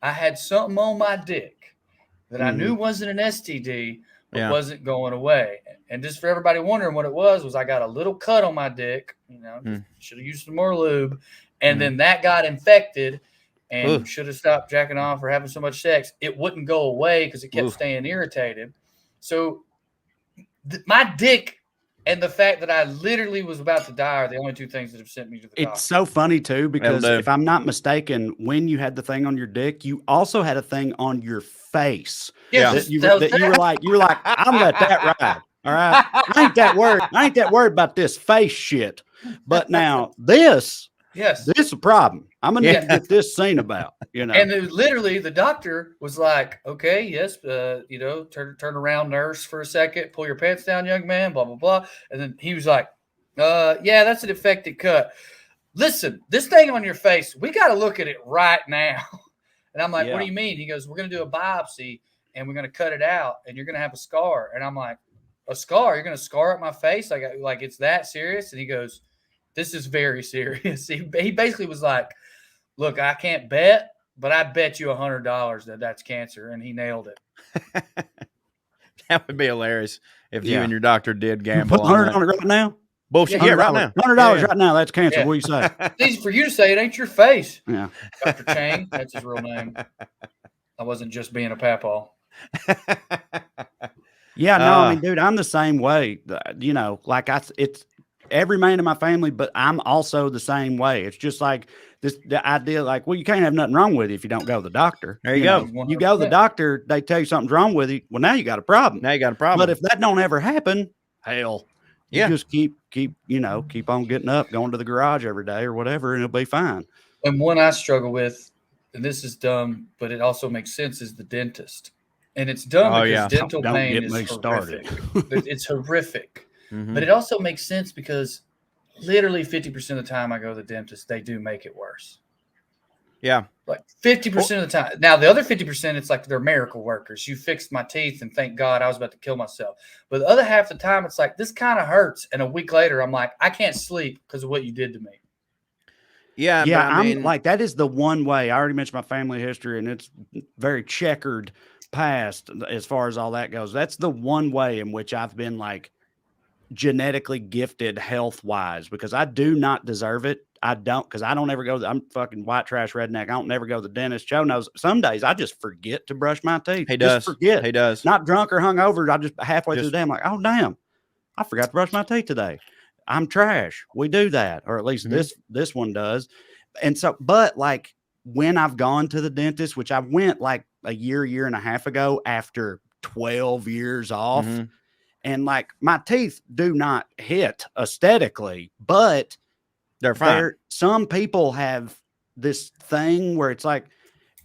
I had something on my dick that I knew wasn't an STD, but wasn't going away. And just for everybody wondering what it was I got a little cut on my dick, should have used some more lube. And then that got infected and should have stopped jacking off or having so much sex. It wouldn't go away because it kept staying irritated. So my dick and the fact that I literally was about to die are the only two things that have sent me to the doctor. It's so funny too, because if I'm not mistaken, when you had the thing on your dick, you also had a thing on your face. Yes, that you were like, I'm let that ride. All right. I ain't that worried about this face shit. But now this is a problem. I'm gonna need to get this seen about, And then literally the doctor was like, "Okay, yes, turn around, nurse, for a second, pull your pants down, young man, blah, blah, blah." And then he was like, "Yeah, that's an infected cut. Listen, this thing on your face, we got to look at it right now." And I'm like, "What do you mean?" He goes, "We're going to do a biopsy and we're going to cut it out and you're going to have a scar." And I'm like, "A scar? You're going to scar up my face? Like it's that serious?" And he goes, "This is very serious." He basically was like, "Look, I can't bet, but I bet you $100 that that's cancer." And he nailed it. That would be hilarious if you and your doctor did gamble. Put $100 on it right now. Bullshit. Yeah, right now. $100 right now. That's cancer. What do you say? It's easy for you to say. It ain't your face. Yeah. Dr. Chang, that's his real name. I wasn't just being a papaw. Yeah, no, I mean, dude, I'm the same way. It's every man in my family, but I'm also the same way. It's just like the idea, like, well, you can't have nothing wrong with you if you don't go to the doctor. There you go. You go to the doctor, they tell you something's wrong with you. Well, now you got a problem. But if that don't ever happen, hell, you just keep on getting up, going to the garage every day or whatever, and it'll be fine. And one I struggle with, and this is dumb, but it also makes sense, is the dentist. And it's dumb because dental pain is horrific. It's horrific. But it also makes sense because literally 50% of the time I go to the dentist, they do make it worse. Yeah. Like 50% of the time. Now, the other 50%, it's like they're miracle workers. You fixed my teeth and thank God I was about to kill myself. But the other half of the time, it's like, this kind of hurts. And a week later, I'm like, I can't sleep because of what you did to me. Yeah. I'm like, that is the one way. I already mentioned my family history, and it's very checkered past as far as all that goes. That's the one way in which I've been like genetically gifted health wise, because I do not deserve it. I don't, because I don't ever go. I'm fucking white trash redneck. I don't never go to the dentist. Joe knows some days I just forget to brush my teeth. He does. Just forget. He does. Not drunk or hungover. I just halfway through the day, I'm like, oh damn, I forgot to brush my teeth today. I'm trash. We do that, or at least this one does. And so, but like when I've gone to the dentist, which I went like a year and a half ago after 12 years off. Mhm. And like my teeth do not hit aesthetically, but They're fine. some people have this thing where it's like,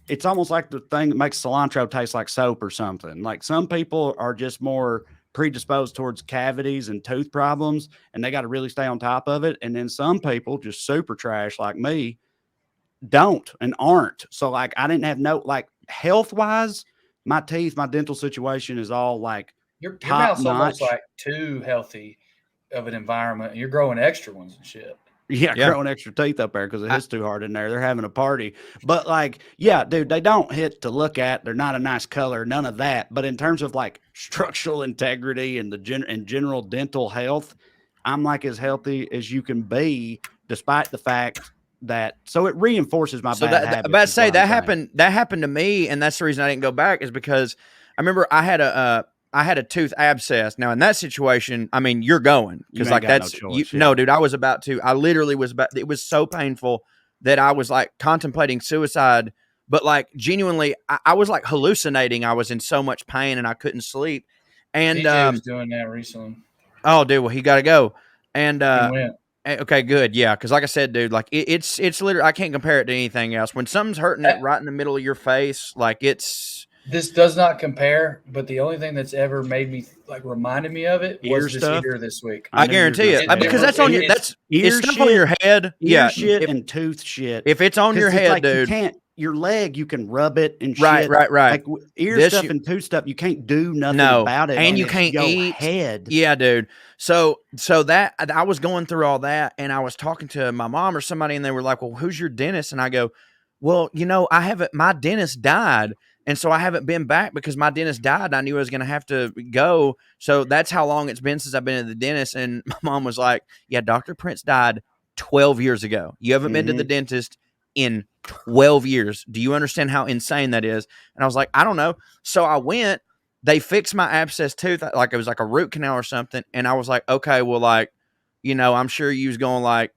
it's almost like the thing that makes cilantro taste like soap or something. Like some people are just more predisposed towards cavities and tooth problems, and they got to really stay on top of it. And then some people, just super trash like me, don't and aren't. So like I didn't have like health wise, my teeth, my dental situation is all like Your top mouth's almost notch. like too healthy of an environment. You're growing extra ones and shit. Yeah, growing extra teeth up there because it hits too hard in there. They're having a party. But like, yeah, dude, they don't hit to look at. They're not a nice color, none of that. But in terms of like structural integrity and general dental health, I'm like as healthy as you can be, despite the fact that so it reinforces my bad habits. About to say that happened to me, and that's the reason I didn't go back, is because I remember I had a tooth abscess. Now in that situation, I mean, you're going because like that's no choice, no, dude. I literally was about. It was so painful that I was like contemplating suicide. But like genuinely, I was like hallucinating. I was in so much pain and I couldn't sleep. And DJ was doing that recently. Oh, dude, well he got to go. And he went. Okay, good. Yeah, because like I said, dude, like it's literally, I can't compare it to anything else. When something's hurting it right in the middle of your face, like it's. This does not compare, but the only thing that's ever made me like reminded me of it was this ear this week. I guarantee you, because that's on your it's stuff on your head. Yeah, shit and tooth shit. If it's on your head, like dude, you can't. Your leg, you can rub it and shit. Right. Like ear stuff and tooth stuff, you can't do nothing about it, and you can't eat. Head. Yeah, dude. So that I was going through all that, and I was talking to my mom or somebody, and they were like, "Well, who's your dentist?" And I go, "Well, I haven't. My dentist died." And so I haven't been back because my dentist died. I knew I was going to have to go. So that's how long it's been since I've been to the dentist. And my mom was like, yeah, Dr. Prince died 12 years ago. You haven't been to the dentist in 12 years. Do you understand how insane that is? And I was like, I don't know. So I went, they fixed my abscess tooth. Like it was like a root canal or something. And I was like, okay, well, like, I'm sure you was going like,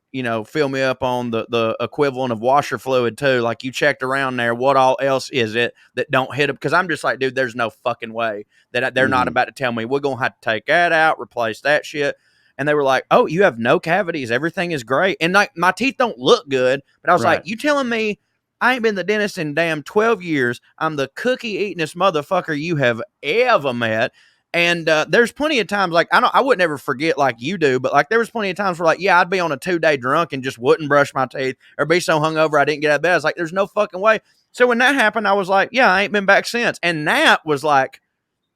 fill me up on the equivalent of washer fluid too. Like you checked around there. What all else is it that don't hit them? Because I'm just like, dude, there's no fucking way that they're not about to tell me we're going to have to take that out, replace that shit. And they were like, oh, you have no cavities. Everything is great. And like my teeth don't look good. But I was like, you telling me I ain't been to the dentist in damn 12 years. I'm the cookie eatingest motherfucker you have ever met. And there's plenty of times, like, I would never forget like you do, but like there was plenty of times where like, yeah, I'd be on a 2-day drunk and just wouldn't brush my teeth or be so hungover I didn't get out of bed. I was like, there's no fucking way. So when that happened, I was like, yeah, I ain't been back since. And that was like,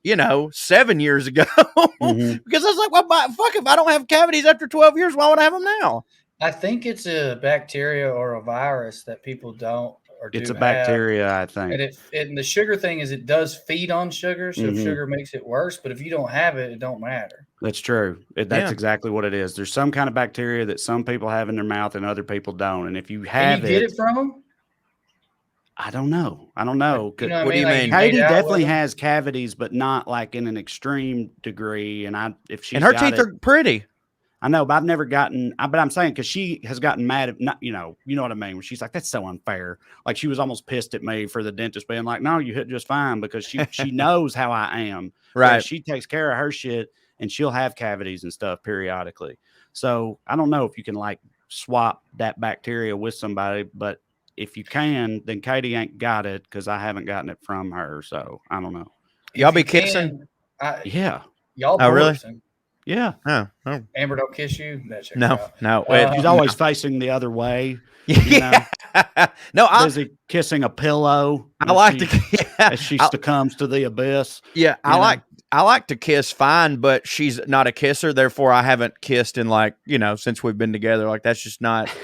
7 years ago. Because I was like, well, fuck, if I don't have cavities after 12 years, why would I have them now? I think it's a bacteria or a virus that people don't. It's a bacteria, I think. And the sugar thing is it does feed on sugar, so sugar makes it worse. But if you don't have it, it don't matter. That's true. That's exactly what it is. There's some kind of bacteria that some people have in their mouth and other people don't. And if you have get it from them? I don't know. You know what do you mean? Katie definitely has cavities, but not like in an extreme degree. And her teeth are pretty. I know, but I've never gotten, but I'm saying, cause she has gotten mad at, not, you know what I mean? When she's like, that's so unfair. Like she was almost pissed at me for the dentist being like, no, you hit just fine, because she knows how I am. Right. She takes care of her shit and she'll have cavities and stuff periodically. So I don't know if you can like swap that bacteria with somebody, but if you can, then Katie ain't got it, cause I haven't gotten it from her. So I don't know. Y'all be kissing? Yeah. Y'all really? Yeah. Oh. Amber don't kiss you? No. She's always facing the other way. Yeah. No, I'm busy kissing a pillow. I like as she succumbs to the abyss. Yeah, I like to kiss fine, but she's not a kisser. Therefore, I haven't kissed in like, since we've been together. Like that's just not.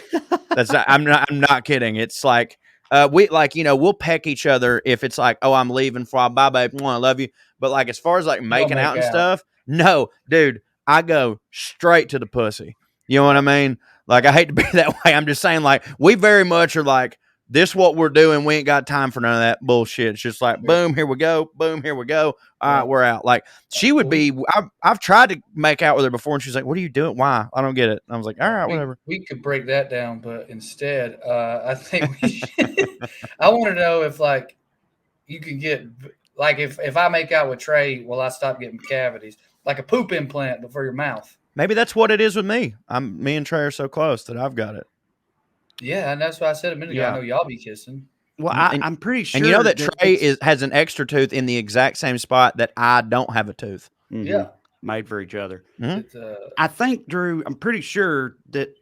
I'm not kidding. It's like we'll peck each other if it's like, oh, I'm leaving for bye, babe. I love you. But like as far as like making out and stuff, no, dude. I go straight to the pussy. You know what I mean? Like, I hate to be that way. I'm just saying, like, we very much are like, this what we're doing. We ain't got time for none of that bullshit. It's just like, boom, here we go. Boom, here we go. All right, we're out. Like, she would be, I've tried to make out with her before, and she's like, what are you doing? Why? I don't get it. I was like, all right, whatever. We could break that down, but instead, I think we should. I want to know if like you can get like if I make out with Trey, will I stop getting cavities? Like a poop implant, but for your mouth. Maybe that's what it is with me. Me and Trey are so close that I've got it. Yeah, and that's what I said a minute ago. Yeah. I know y'all be kissing. Well, I'm pretty sure. And you know that that Trey has an extra tooth in the exact same spot that I don't have a tooth. Yeah. Made for each other. It's, I think, Drew, I'm pretty sure that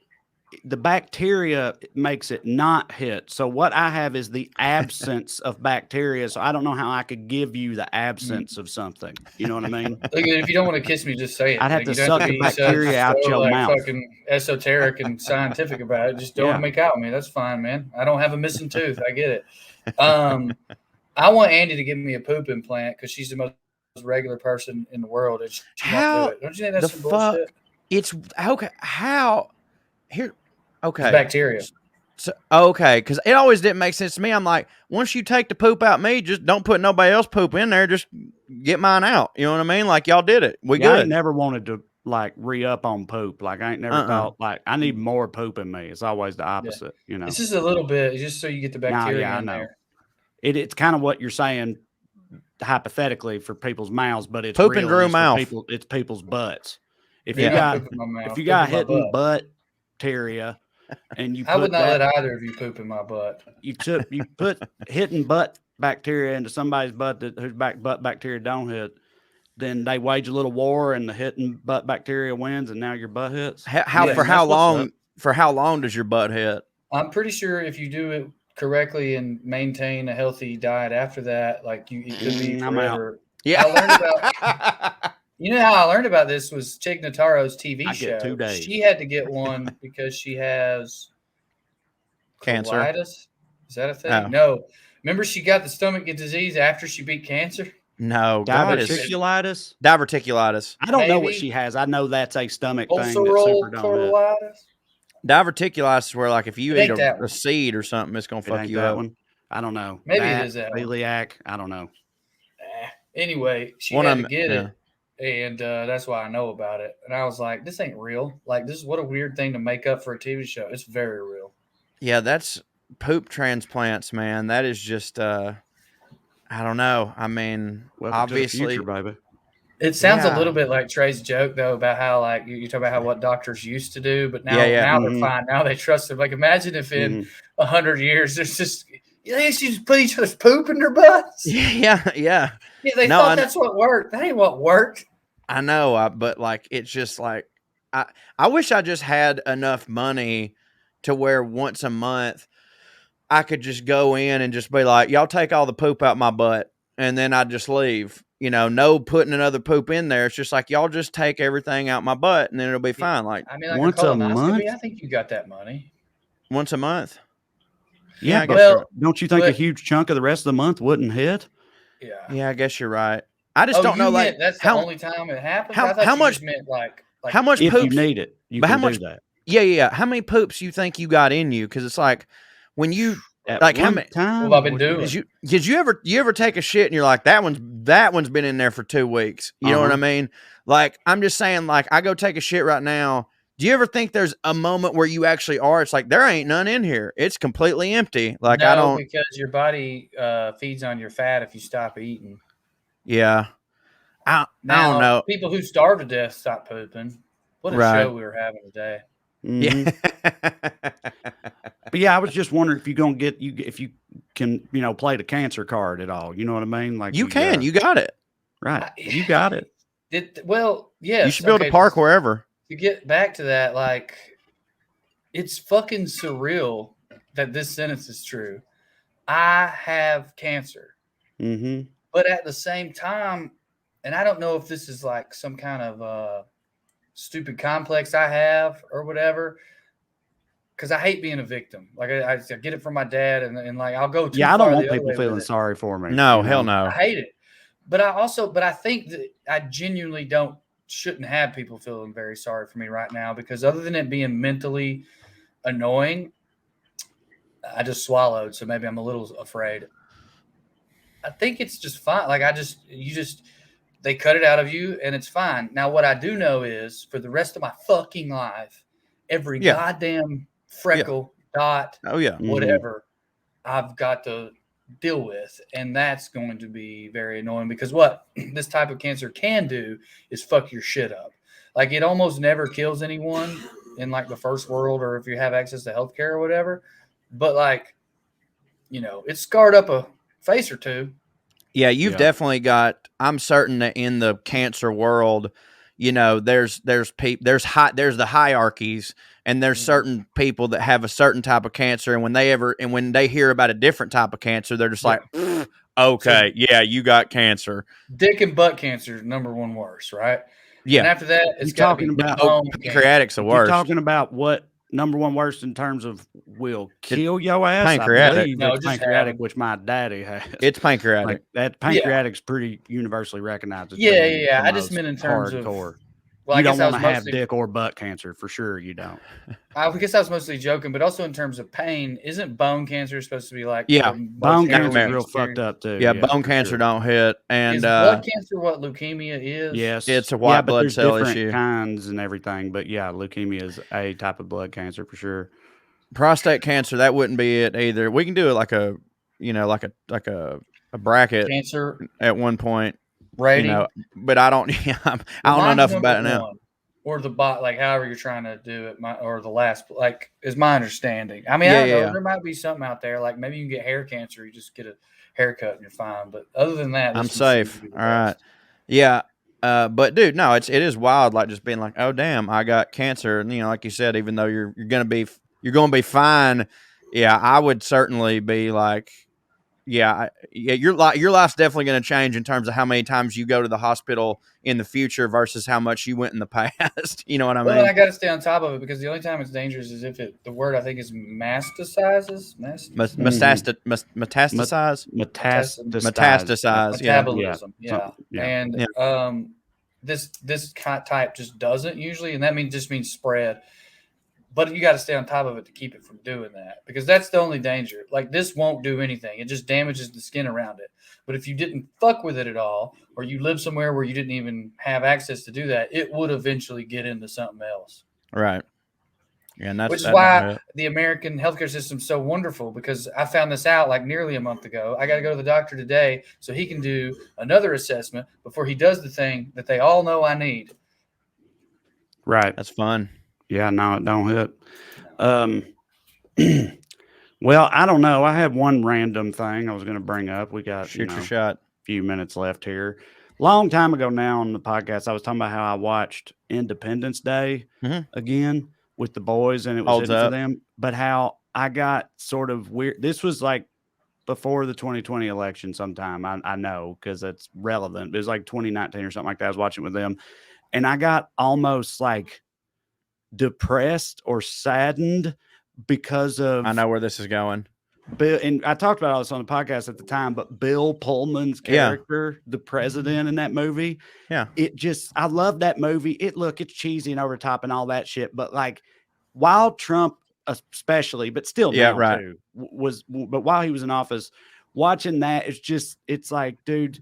the bacteria makes it not hit. So what I have is the absence of bacteria. So I don't know how I could give you the absence of something. You know what I mean? Look, if you don't want to kiss me, just say it. I'd have Like, to you don't suck the be so- bacteria out so, your like, mouth. Fucking esoteric and scientific about it. Just don't Yeah. make out with me. That's fine, man. I don't have a missing tooth. I get it. I want Andy to give me a poop implant because she's the most regular person in the world, and she How won't do it. Don't you think that's the some fuck? bullshit? It's okay. How here? Okay. It's bacteria. So, okay, because it always didn't make sense to me. I'm like, once you take the poop out me, just don't put nobody else poop in there. Just get mine out. You know what I mean? Like y'all did it. We Yeah, I good. ain't never wanted to like re-up on poop. Like I ain't never thought like I need more poop in me. It's always the opposite, you know. It's just a little bit, just so you get the bacteria I in know. there. It's kind of what you're saying hypothetically for people's mouths, but it's Poop in real, Drew it's for mouth. people, it's people's butts. If Yeah. you got Poop in my mouth, if you poop got in my hitting butt. bacteria and you I would put not that, let either of you poop in my butt. you put hitting butt bacteria into somebody's butt whose butt bacteria don't hit, then they wage a little war and the hitting butt bacteria wins and now your butt hits. How Yeah, for that's how what's long? up. For how long does your butt hit? I'm pretty sure if you do it correctly and maintain a healthy diet after that, like it could be I'm out. forever. Yeah. I learned about. You know how I learned about this was Chig Notaro's TV I show. get 2 days. She had to get one because she has Cancer. colitis. Is that a thing? Oh. No. Remember, she got the stomach disease after she beat cancer. No, God is Diverticulitis. diverticulitis. I don't know what Maybe. she has. I know that's a stomach thing that Ulceral super don't hit. colitis. Diverticulitis is where, like, if you It eat ain't that a one. seed or something, it's gonna It fuck ain't you that up. one. I don't know. Maybe it is that one. celiac. I don't know. Anyway, she One had of to get them- it, and that's why I know about it. And I was like, "This ain't real. Like, this is what a weird thing to make up for a TV show. It's very real." Yeah, that's poop transplants, man. That is just I don't know. I mean, Welcome obviously, to the future, baby. It sounds Yeah. a little bit like Trey's joke though about how like you talk about how what doctors used to do, but now Yeah. now Mhm. they're fine. Now they trust them. Like imagine if in 100 years there's just they just put each other's poop in their butts. yeah. Yeah, they No, thought that's what worked. That ain't what worked. I know, but like it's just like I wish I just had enough money to where once a month I could just go in and just be like, y'all take all the poop out my butt, and then I'd just leave. You know, no putting another poop in there. It's just like y'all just take everything out my butt, and then it'll be fine. Like I mean, like Once a a colonoscopy, month? I think you got that money. once a month. Yeah, I but guess Well, don't you think a but- huge chunk of the rest of the month wouldn't hit? Yeah. yeah, I guess you're right. I just don't you know, like meant that's the how only time it happens. how- I thought how you much- just meant like how much If you poops. need it, you but can how much- do that. Yeah. How many poops you think you got in you? Because it's like when you At like how one many. time, What have I been what do you doing? mean? Did you ever take a shit and you're like that one's been in there for 2 weeks? You know what I mean? Like I'm just saying, like I go take a shit right now. Do you ever think there's a moment where you actually are? It's like there ain't none in here. It's completely empty. Like no, I don't. because your body feeds on your fat if you stop eating. Yeah. I Now, don't know. people who starve to death stop pooping. What a Right. show we were having today. Mhm. Yeah. But yeah, I was just wondering if you're gonna if you can, play the cancer card at all. You know what I mean? Like you can. You got it. right. You got it. Yes. You should build a park wherever. To get back to that, like, it's fucking surreal that this sentence is true. I have cancer. Mm-hmm. But at the same time, and I don't know if this is like some kind of stupid complex I have or whatever, because I hate being a victim. Like I get it from my dad, and like I'll go too Yeah, I far don't want the other people way feeling with it. sorry for me. No, you know? hell no. I hate it, but I think that I genuinely shouldn't have people feeling very sorry for me right now, because other than it being mentally annoying, I just swallowed, so maybe I'm a little afraid. I think it's just fine. Like they cut it out of you and it's fine. Now, what I do know is for the rest of my fucking life, every Yeah. goddamn freckle, dot, Oh yeah. Mhm. whatever, I've got to deal with, and that's going to be very annoying because what this type of cancer can do is fuck your shit up. Like it almost never kills anyone in like the first world or if you have access to healthcare or whatever, but like, you know, it's scarred up a face or two. Yeah, you've definitely got. I'm certain that in the cancer world, you know, there's the hierarchies, and there's certain people that have a certain type of cancer, and when they hear about a different type of cancer, they're just like, okay, yeah, you got cancer. Dick and butt cancer is number one worst, right? Yeah. And after that, it's You got to talking be about bone cancer. pancreatic's the You're worst. talking about what number one worst in terms of will kill your ass? Pancreatic. I believe No, it's just pancreatic, have- which my daddy has. It's pancreatic. Like that pancreatic's pretty universally recognized. As Yeah, being yeah. the I just most meant in terms of. hardcore. Well, You I guess don't I want was to have mostly. dick or butt cancer for sure. You don't. I guess I was mostly joking, but also in terms of pain, isn't bone cancer supposed to be like Yeah, the most Bone harrowing cancer is real experience? fucked up too. Yeah, bone for cancer sure. don't hit, and Is blood cancer what leukemia is? Yes, It's a white but blood there's cell different issue. kinds and everything. But yeah, leukemia is a type of blood cancer for sure. prostate cancer, that wouldn't be it either. We can do it like a, like a bracket Cancer at one point, rating. but I don't, I don't know enough about it now. Or the bot, like however you're trying to do it, or the last, like is my understanding. I mean, I don't know. There might be something out there, like maybe you can get hair cancer, you just get a haircut and you're fine. But other than that, I'm safe. All right, yeah. But dude, no, it is wild. Like just being like, oh damn, I got cancer, and like you said, even though you're gonna be fine. Yeah, I would certainly be like, your life's definitely going to change in terms of how many times you go to the hospital in the future versus how much you went in the past. You know what I mean? Well, I got to stay on top of it because the only time it's dangerous is if the word I think is metastasizes. Metastasize. Metabolism. Yeah. Yeah. And this type just doesn't usually, and that just means spread. But you got to stay on top of it to keep it from doing that because that's the only danger. Like this won't do anything. It just damages the skin around it. But if you didn't fuck with it at all, or you live somewhere where you didn't even have access to do that, it would eventually get into something else. Right. Yeah, and which is why the American healthcare system is so wonderful because I found this out like nearly a month ago. I got to go to the doctor today so he can do another assessment before he does the thing that they all know I need. Right. That's fun. Yeah, no, it don't hit. Well, I don't know. I have one random thing I was going to bring up. We got your shot. A few minutes left here. Long time ago now on the podcast, I was talking about how I watched Independence Day again with the boys, and it was for them. But how I got sort of weird. This was like before the 2020 election sometime. I know because it's relevant. It was like 2019 or something like that. I was watching with them, and I got almost like depressed or saddened because of I know where this is going. Bill, and I talked about all this on the podcast at the time, but Bill Pullman's character, the president in that movie, I love that movie. It's cheesy and over top and all that shit, but like while Trump especially, but still too, but while he was in office, watching that, it's like, dude,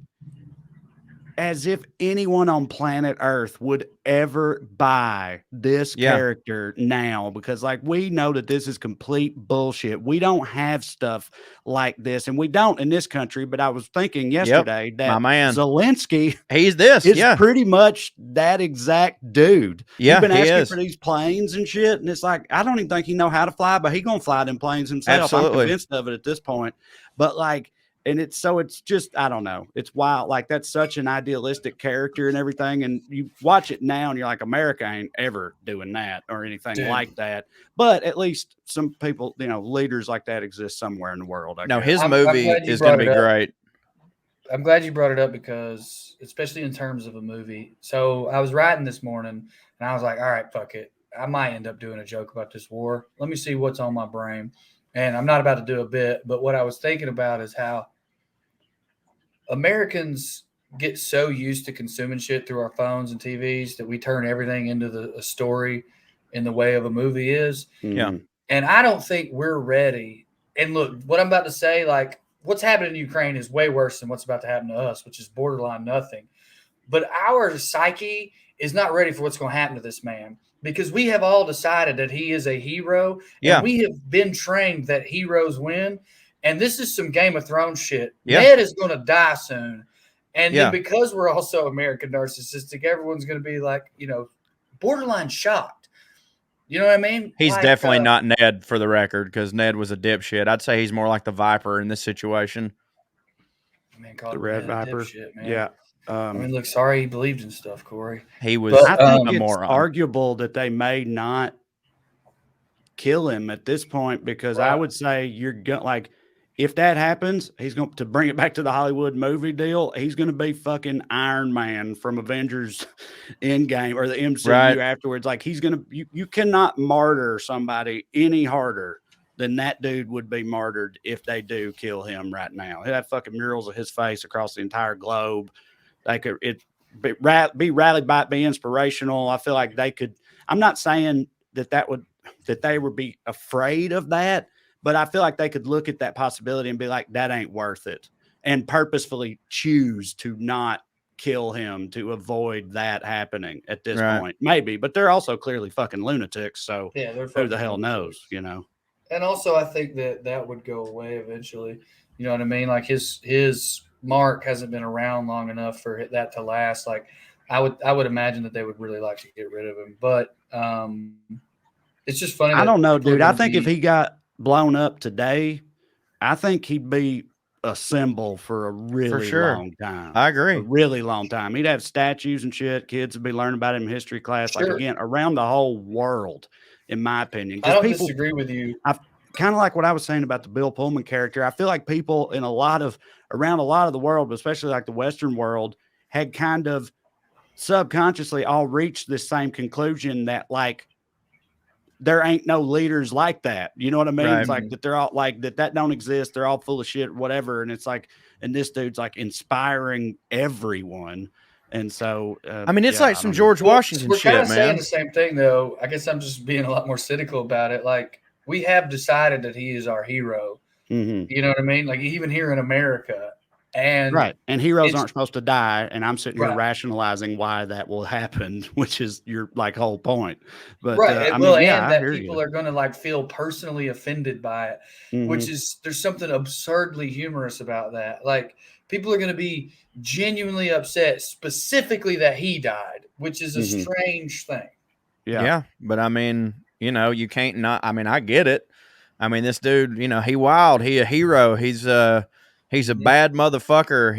as if anyone on planet Earth would ever buy this character now, because like we know that this is complete bullshit. We don't have stuff like this, and we don't in this country. But I was thinking yesterday that my man Zelensky, he's pretty much that exact dude. Yeah, he's been asking for these planes and shit, and it's like I don't even think he know how to fly, but he gonna fly them planes himself. Absolutely. I'm convinced of it at this point. But like. And it's just, I don't know. It's wild. Like that's such an idealistic character and everything. And you watch it now and you're like, America ain't ever doing that or anything like that. But at least some people, leaders like that exist somewhere in the world. His movie is going to be great. I'm glad you brought it up because especially in terms of a movie. So I was writing this morning and I was like, all right, fuck it. I might end up doing a joke about this war. Let me see what's on my brain. And I'm not about to do a bit, but what I was thinking about is how Americans get so used to consuming shit through our phones and TVs that we turn everything into a story in the way of a movie is. Yeah. And I don't think we're ready. And look, what I'm about to say, like what's happening in Ukraine is way worse than what's about to happen to us, which is borderline nothing. But our psyche is not ready for what's going to happen to this man. Because we have all decided that he is a hero. Yeah. And we have been trained that heroes win. And this is some Game of Thrones shit. Yeah. Ned is going to die soon. And Yeah. then because we're also American narcissistic, everyone's going to be like, borderline shocked. You know what I mean? He's Like, definitely not Ned, for the record, because Ned was a dipshit. I'd say he's more like the Viper in this situation. Man, The Red Viper. Dipshit, man. Yeah. I mean, look, sorry he believed in stuff, Corey. He was I think a it's moron. arguable that they may not kill him at this point, because I would say you're going like, if that happens, he's going to bring it back to the Hollywood movie deal. He's going to be fucking Iron Man from Avengers Endgame or the MCU afterwards. Like, he's going to, you cannot martyr somebody any harder than that dude would be martyred if they do kill him right now. He'd have fucking murals of his face across the entire globe. They could be rallied by it, be inspirational. I feel like they could. I'm not saying that they would be afraid of that, but I feel like they could look at that possibility and be like, that ain't worth it, and purposefully choose to not kill him to avoid that happening at this point. Maybe, but they're also clearly fucking lunatics. So yeah, who the hell knows, And also, I think that would go away eventually. You know what I mean? Like his mark hasn't been around long enough for that to last. Like I would imagine that they would really like to get rid of him, but it's just funny. I don't know, dude. I think if he got blown up today, I think he'd be a symbol for a really long time. I agree. A really long time. He'd have statues and shit. Kids would be learning about him in history class. Like, again, around the whole world, in my opinion. I don't disagree with you. Kind of like what I was saying about the Bill Pullman character. I feel like people in around a lot of the world, but especially like the Western world, had kind of subconsciously all reached this same conclusion that, like, there ain't no leaders like that. You know what I mean? It's like that they're all like that don't exist. They're all full of shit, whatever. And it's like, and this dude's like inspiring everyone. And so, I mean, it's like some George Washington shit, man. We're kind of saying the same thing, though. I guess I'm just being a lot more cynical about it. Like, we have decided that he is our hero. Mm-hmm. You know what I mean? Like, even here in America. And heroes aren't supposed to die, and I'm sitting here rationalizing why that will happen, which is your like whole point. But people are going to like feel personally offended by it, which is, there's something absurdly humorous about that. Like, people are going to be genuinely upset, specifically that he died, which is a strange thing. Yeah, but I mean, you can't not. I mean, I get it. I mean, this dude, he wild. He a hero. He's a bad motherfucker.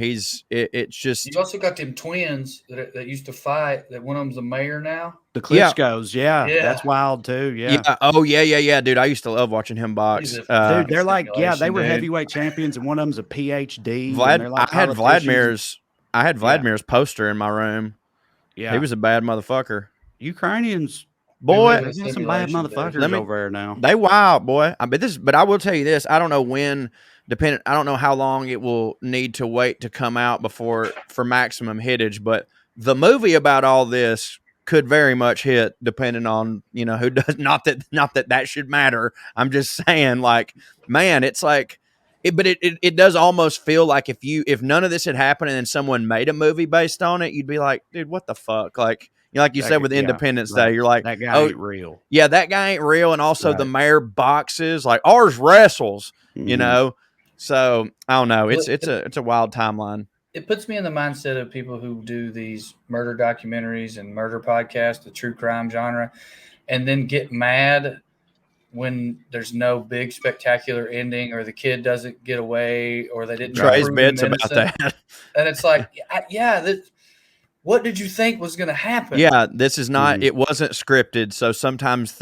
It's just. You also got them twins that used to fight. That one of them's a mayor now. The Klitschko's, that's wild too. Yeah. Oh yeah, dude. I used to love watching him box. Dude, they're like, they were heavyweight champions, and one of them's a PhD. I had Vladimir's poster in my room. Yeah, he was a bad motherfucker. Ukrainians. Boy, there's some bad motherfuckers over there now. They wild, boy. But I will tell you this. I don't know when. I don't know how long it will need to wait to come out for maximum hittage. But the movie about all this could very much hit, depending on who does. Not that should matter. I'm just saying, like, man, it's like. But it does almost feel like if none of this had happened and then someone made a movie based on it, you'd be like, dude, what the fuck, like. Like you said with Independence Day, you're like, that guy ain't real. Yeah, that guy ain't real. And also the mayor boxes, like ours wrestles, So I don't know. It's a wild timeline. It puts me in the mindset of people who do these murder documentaries and murder podcasts, the true crime genre, and then get mad when there's no big spectacular ending, or the kid doesn't get away, or they didn't. Trey's bits about that. And it's like, what did you think was going to happen? Yeah, this is not, it wasn't scripted. So sometimes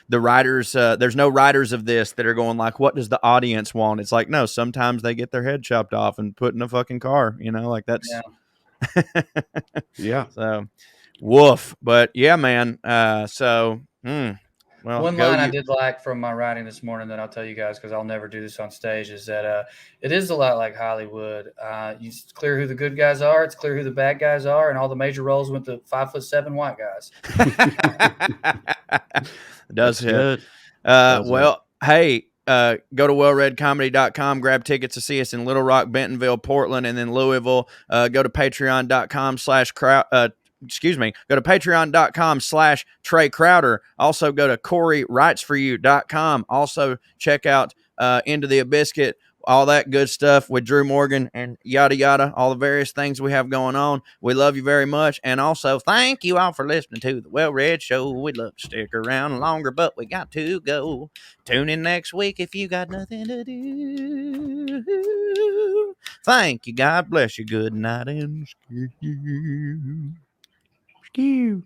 the writers, there's no writers of this that are going like, what does the audience want? It's like, no, sometimes they get their head chopped off and put in a fucking car, like that's. Yeah. So, woof. But yeah, man. Well, one line I did like from my writing this morning that I'll tell you guys, because I'll never do this on stage, is that it is a lot like Hollywood. It's clear who the good guys are. It's clear who the bad guys are. And all the major roles went to 5'7" white guys. Does hit. Well, hey, go to wellredcomedy.com, grab tickets to see us in Little Rock, Bentonville, Portland, and then Louisville. Go to patreon.com/ go to patreon.com/Trey Crowder. Also go to CoreyWritesForYou.com. Also check out Into the Biscuit, all that good stuff with Drew Morgan and yada yada, all the various things we have going on. We love you very much, and also thank you all for listening to the WellRED Show. We'd love to stick around longer, but we got to go. Tune in next week if you got nothing to do. Thank you. God bless you. Good night and skew.